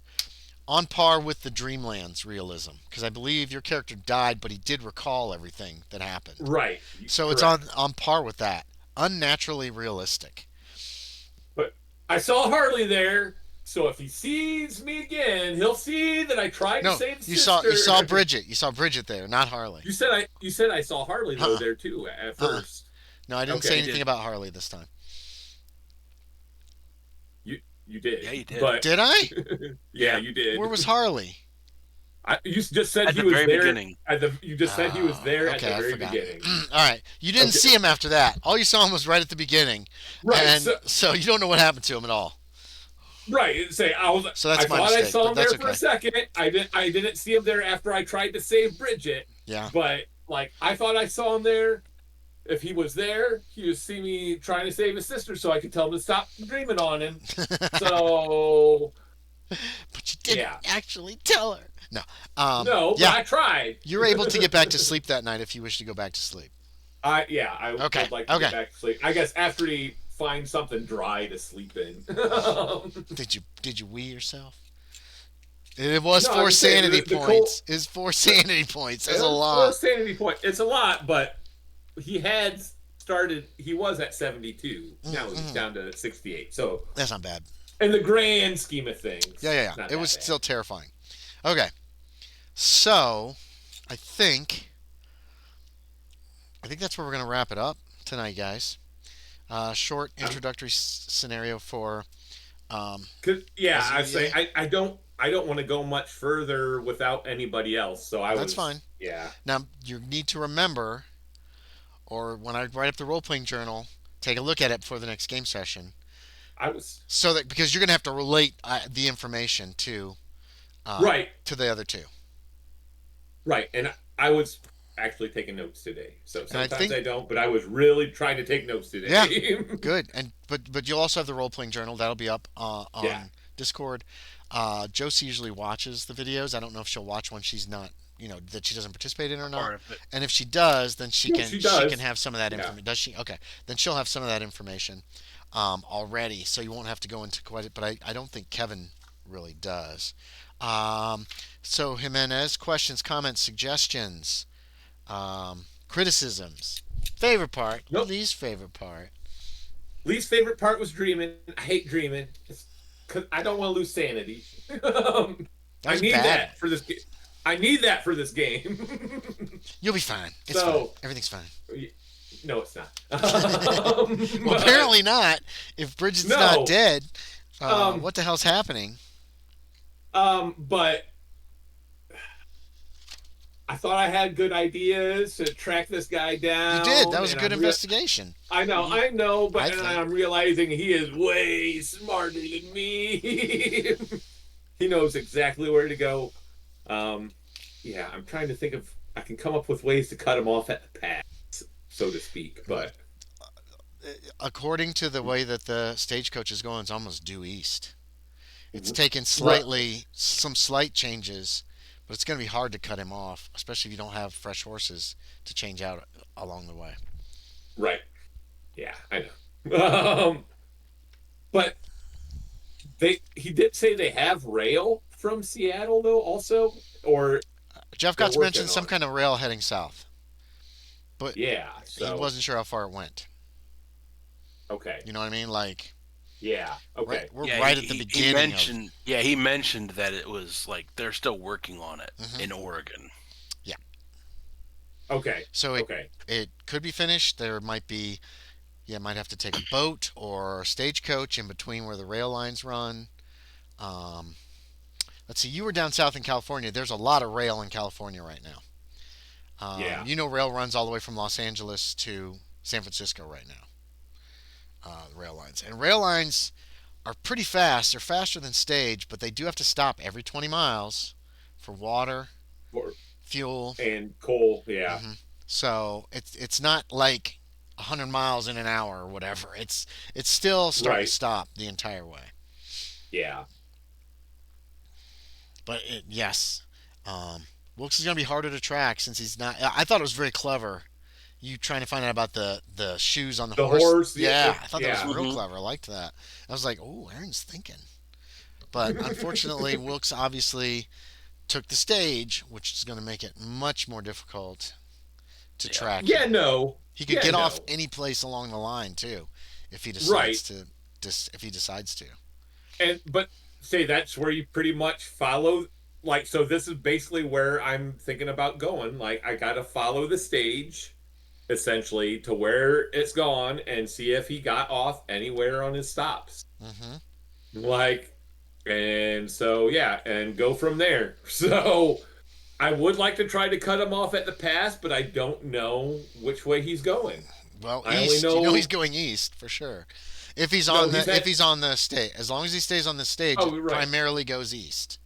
on par with the Dreamlands realism. Because I believe your character died, but he did recall everything that happened. Right. So it's on par with that. Unnaturally realistic. But I saw Harley there, so if he sees me again, he'll see that I tried to No, save you sister. saw Bridget. You saw Bridget there, not Harley. You said I saw Harley though Uh-uh. there too at Uh-uh. first. No, I didn't Okay, say you anything did. about Harley this time. You did. Yeah, you did. But Did I? yeah, you did. Where was Harley? You just said At he the was very there. beginning. You just said he was there at Okay, the I very forgot. beginning. All right, you didn't Okay. see him after that. All you saw him was right at the beginning, Right. and so you don't know what happened to him at all. Right. Say So that's I my thought mistake, I saw but him there that's for a okay. second. I didn't see him there after I tried to save Bridget. Yeah. But like I thought I saw him there. If he was there, he would see me trying to save his sister, so I could tell him to stop dreaming on him. So But you didn't yeah. actually tell her. No. No, but yeah. I tried. You're able to get back to sleep that night if you wish to go back to sleep. I Okay, would like to okay. get back to sleep. I guess after he finds something dry to sleep in. Did you wee yourself? It was No, 4 I'm saying sanity the points. It's 4 sanity points. That's a lot. Sanity point. It's a lot, but he had started. He was at 72. Now he's down to 68. So That's not bad. in the grand scheme of things, Yeah. it's not It was that bad. still terrifying. Okay. So, I think that's where we're going to wrap it up tonight, guys. Short introductory scenario for. Yeah, Ozuye. I say I don't want to go much further without anybody else. So That's fine. Yeah. Now, you need to remember, or when I write up the role playing journal, take a look at it before the next game session. I was So that because you're going to have to relate the information to right. to the other two. Right, and I was actually taking notes today. So And I sometimes I, think- don't, but I was really trying to take notes today. Yeah. Good. And but you'll also have the role playing journal that'll be up on Yeah. Discord. Josie usually watches the videos. I don't know if she'll watch one she's not, that she doesn't participate in or not. Part of it. And if she does, then she Yeah, can she does. have some of that Yeah. information. Does she? Okay. Then she'll have some of that information already, so you won't have to go into quite it. But I don't think Kevin really does. So Jimenez, questions, comments, suggestions, criticisms, favorite part, Nope. least favorite part. Least favorite part was dreaming. I hate dreaming. Cause I don't want to lose sanity. I was need bad. that for this game. I need that for this game. You'll be fine. It's So- fine. Everything's fine. No, it's not. Well, apparently not. If Bridget's No. not dead, Um, what the hell's happening? But I thought I had good ideas to track this guy down. You did. That was a and good I'm investigation. I know, but I think- I'm realizing he is way smarter than me. He knows exactly where to go. Yeah, I'm trying to think of. I can come up with ways to cut him off at the pass, so to speak. But According to the way that the stagecoach is going, it's almost due east. It's Mhm. taken some slight changes, but it's going to be hard to cut him off, especially if you don't have fresh horses to change out along the way. right, yeah, I know. But he did say they have rail from Seattle though, also, or Jeff They're got to working mention some on it. kind of rail heading south, but yeah. he So wasn't sure how far it went. okay, You know what I mean? Like, yeah, okay. we're Yeah, right he- at the he beginning. mentioned, he mentioned that it was like they're still working on it Mhm. in Oregon. Okay. So Okay. it could be finished. There might be, might have to take a boat or a stagecoach in between where the rail lines run. let's see, you were down south in California. There's a lot of rail in California right now. Yeah. Rail runs all the way from Los Angeles to San Francisco right now. Rail lines. And rail lines are pretty fast. They're faster than stage, but they do have to stop every 20 miles for water, Or- fuel. And coal, yeah. hmm So it's not like 100 miles in an hour or whatever. It's still start to Right. stop the entire way. Yeah. But yes, Wilkes is going to be harder to track since he's not. I thought it was very clever. You trying to find out about the shoes on the The horse? horse, Yeah, I thought that yeah. was real Mhm. clever. I liked that. I was like, oh, Aaron's thinking. But unfortunately, Wilkes obviously took the stage, which is going to make it much more difficult to Yeah. track Yeah, him. no. He could Yeah, get no. off any place along the line too, if he Right. decides to. If he decides to. But say that's where you pretty much follow, like, so this is basically where I'm thinking about going. Like, I gotta follow the stage essentially to where it's gone and see if he got off anywhere on his stops. hmm Like, and so yeah, and go from there. So I would like to try to cut him off at the pass, but I don't know which way he's going. Well, I only east. know He's going east for sure. If he's No, on he's the at- if he's on the stage, as long as he stays on the stage, Oh, it right. primarily goes east,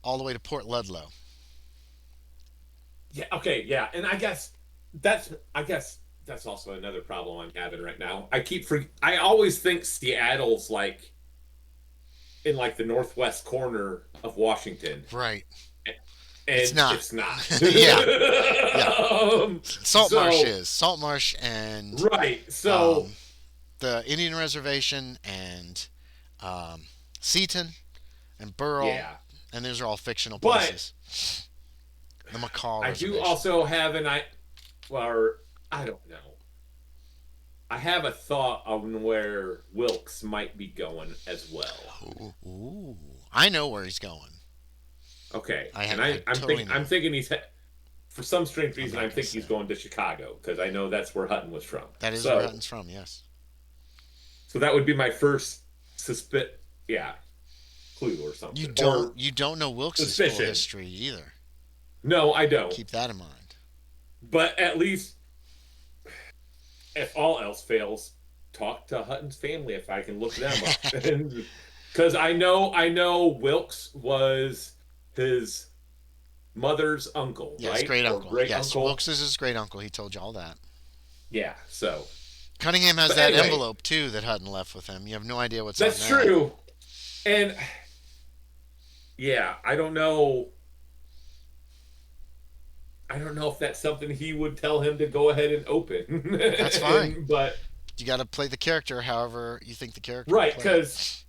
all the way to Port Ludlow. Yeah, okay, yeah. And I guess that's also another problem I'm having right now. I always think Seattle's like in like the northwest corner of Washington. Right. And It's not. It's not. Yeah. Saltmarsh so- is Saltmarsh and Right. So the Indian Reservation and Seaton and Burl, yeah. and those are all fictional But- places. The McCall I do Reservation. also have or I don't know. I have a thought on where Wilkes might be going as well. Ooh, I know where he's going. Okay, I I'm totally thinking. know. I'm thinking for some strange I'm reason, not I'm gonna thinking he's say. going to Chicago because I know that's where Hutton was from. That is so, where Hutton's from. Yes. So that would be my first clue or something. You don't know Wilkes' full suspicion. history either. No, I don't. Keep that in mind. But at least, if all else fails, talk to Hutton's family if I can look them up. Because I know Wilkes was his mother's uncle, Yes, right? great Or uncle. great Yes, uncle. Wilkes is his great uncle. He told you all that. Yeah, so Cunningham has But that anyway. envelope too that Hutton left with him. You have no idea what's that's on that. true. And yeah, I don't know. I don't know if that's something he would tell him to go ahead and open. That's fine. But You got to play the character however you think the character. right, will play it. because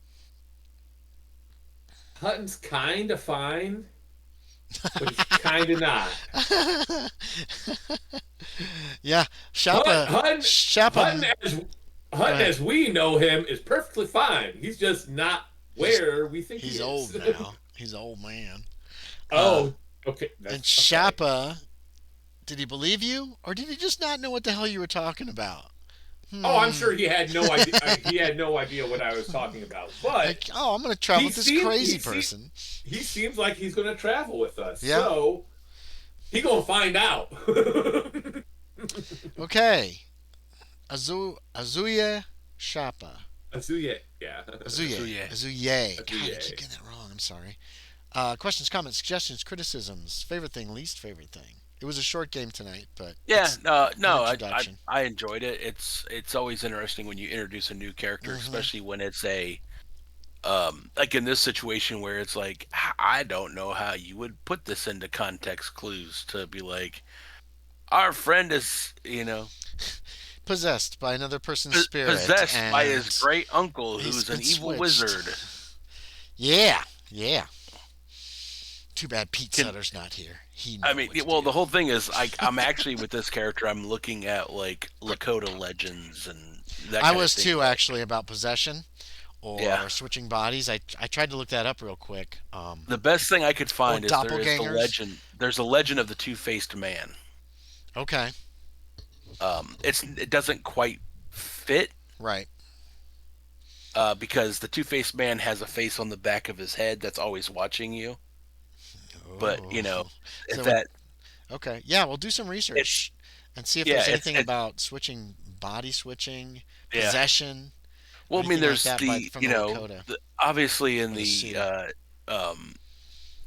Hutton's kind of fine, but he's kind of not. Yeah, Shappa. Hutton, Shappa. Hutton Right. as we know him, is perfectly fine. He's just not where we think He's he is. old now. He's an old man. Oh, okay. And okay. Shappa, did he believe you, or did he just not know what the hell you were talking about? Oh, I'm sure he had no idea. He had no idea what I was talking about. But Like, oh, I'm going to travel he with this seemed- crazy he seemed- person. he seems like he's going to travel with us. Yeah. So he going to find out. Okay. Ozuye Shappa. Azuye, yeah. Ozuye. Ozuye. God, I keep getting that wrong. I'm sorry. Questions, comments, suggestions, criticisms, favorite thing, least favorite thing. It was a short game tonight, but Yeah, it's no, an I introduction. I enjoyed it. It's always interesting when you introduce a new character, Mhm. especially when it's a like in this situation where it's like I don't know how you would put this into context clues to be like our friend is possessed by another person's spirit. possessed by and his great uncle he's who's an been evil switched. wizard. Yeah. Too bad Pete Can- Sutter's not here. He. I knows mean, what to well, do. the whole thing is I'm actually with this character. I'm looking at like Lakota legends and that. I kind was of thing. too actually about possession or Yeah. switching bodies. I tried to look that up real quick. The best thing I could find is there is the doppelgangers? legend. There's a legend of the two-faced man. Okay. It doesn't quite fit. Right. because the Two-Faced Man has a face on the back of his head that's always watching you. But Oh. you know, if So what? that Okay. Yeah, we'll do some it's research and see if yeah, there's anything it's about switching, body switching, yeah. possession, or Well, I mean, anything like there's that by the from the Lakota obviously in or the the Sioux. um,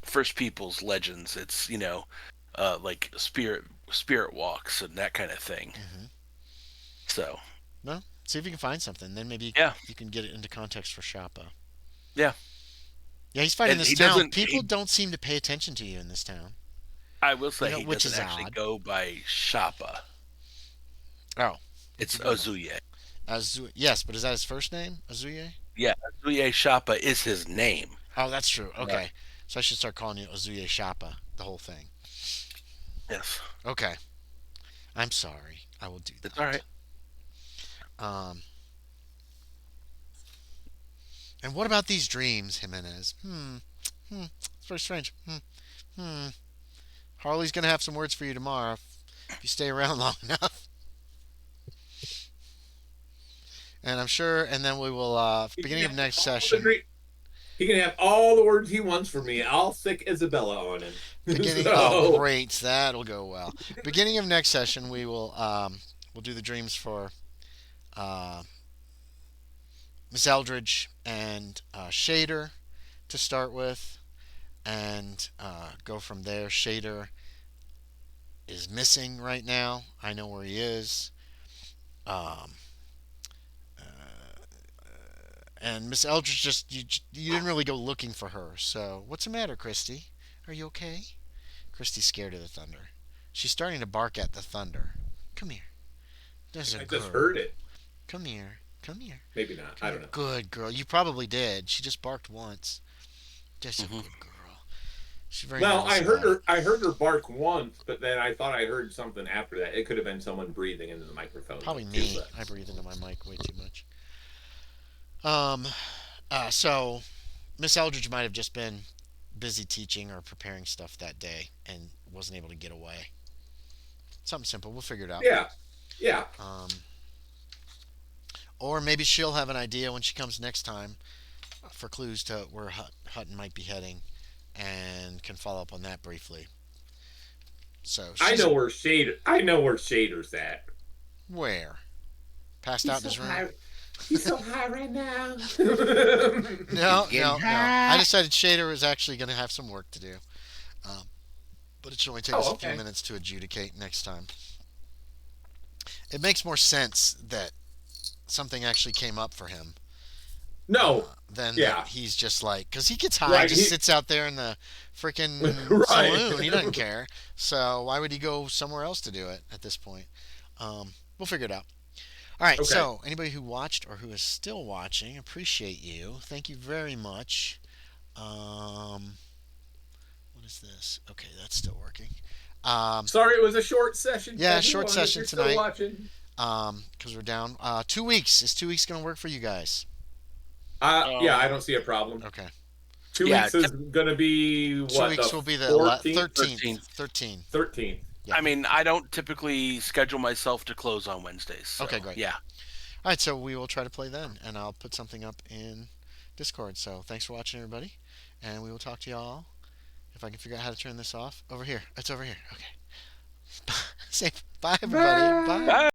First Peoples legends, it's like spirit walks and that kind of thing. Hmm. So No, see if you can find something. Then maybe yeah, you can get it into context for Shappa. yeah, Yeah, he's fighting and this he town. doesn't. People don't seem to pay attention to you in this town. I will say he Which doesn't is actually odd. go by Shappa. Oh, what's It's he go by? Ozuye. Yes, but is that his first name? Azuye? Yeah, Ozuye Shappa is his name. Oh, that's true. Right. Okay. So I should start calling you Ozuye Shappa, the whole thing. Yes, Okay. I'm sorry. I will do it's all right. that. And what about these dreams, Jimenez? It's very strange. Hmm. Harley's going to have some words for you tomorrow if you stay around long enough. And I'm sure, and then we will, He can beginning of have next all the session, great. He can have all the words he wants from me. I'll stick Isabella on him. oh, So great. That'll go well. Beginning of next session, we'll do the dreams for, uh, Miss Eldridge and, Shader to start with, and, go from there. Shader is missing right now. I know where he is. Um, and Miss Eldridge you didn't really go looking for her. So what's the matter, Christy? Are you okay? Christy's scared of the thunder. She's starting to bark at the thunder. Come here. There's a I just girl. heard it. Come here. Come here. Maybe not. Come I here. don't know. Good girl. You probably did. She just barked once. Just a Hmm. good girl. She's very Well, nervous about it. I heard her bark once, but then I thought I heard something after that. It could have been someone breathing into the microphone. Probably Too, me. but I breathe into my mic way too much. Um. So Miss Eldridge might have just been busy teaching or preparing stuff that day and wasn't able to get away. Something simple. We'll figure it out. yeah, yeah. Um, or maybe she'll have an idea when she comes next time for clues to where Hutton might be heading and can follow up on that briefly. So I she's know where Shader. I know where Shader's at. where? Passed He's out in so his room? high. He's so high right now. No, Getting no, no. I high. decided Shader was actually going to have some work to do. Um, but it should only take us Oh, a few okay. minutes to adjudicate next time. It makes more sense that something actually came up for him No. than that Yeah. he's just like, because he gets high, Right. just sits out there in the freaking Right. saloon. He doesn't care. So why would he go somewhere else to do it at this point? We'll figure it out. All right. Okay. So anybody who watched or who is still watching, appreciate you. Thank you very much. Um, what is this? Okay, that's still working. Um, Sorry, it was a short session. yeah, Everyone, short if session you're tonight. still watching. Because we're down. 2 weeks. Is 2 weeks going to work for you guys? Yeah, I don't see a problem. Okay. Two Yeah, weeks is going to be Two what, weeks the will be the 14th, 13th. 13th. 13th. Yeah. I mean, I don't typically schedule myself to close on Wednesdays. So, Okay, great. Yeah. All right, so we will try to play then, and I'll put something up in Discord. So thanks for watching, everybody, and we will talk to y'all. If I can figure out how to turn this off. Over here. It's over here. Okay. Say bye, everybody. Bye. Bye.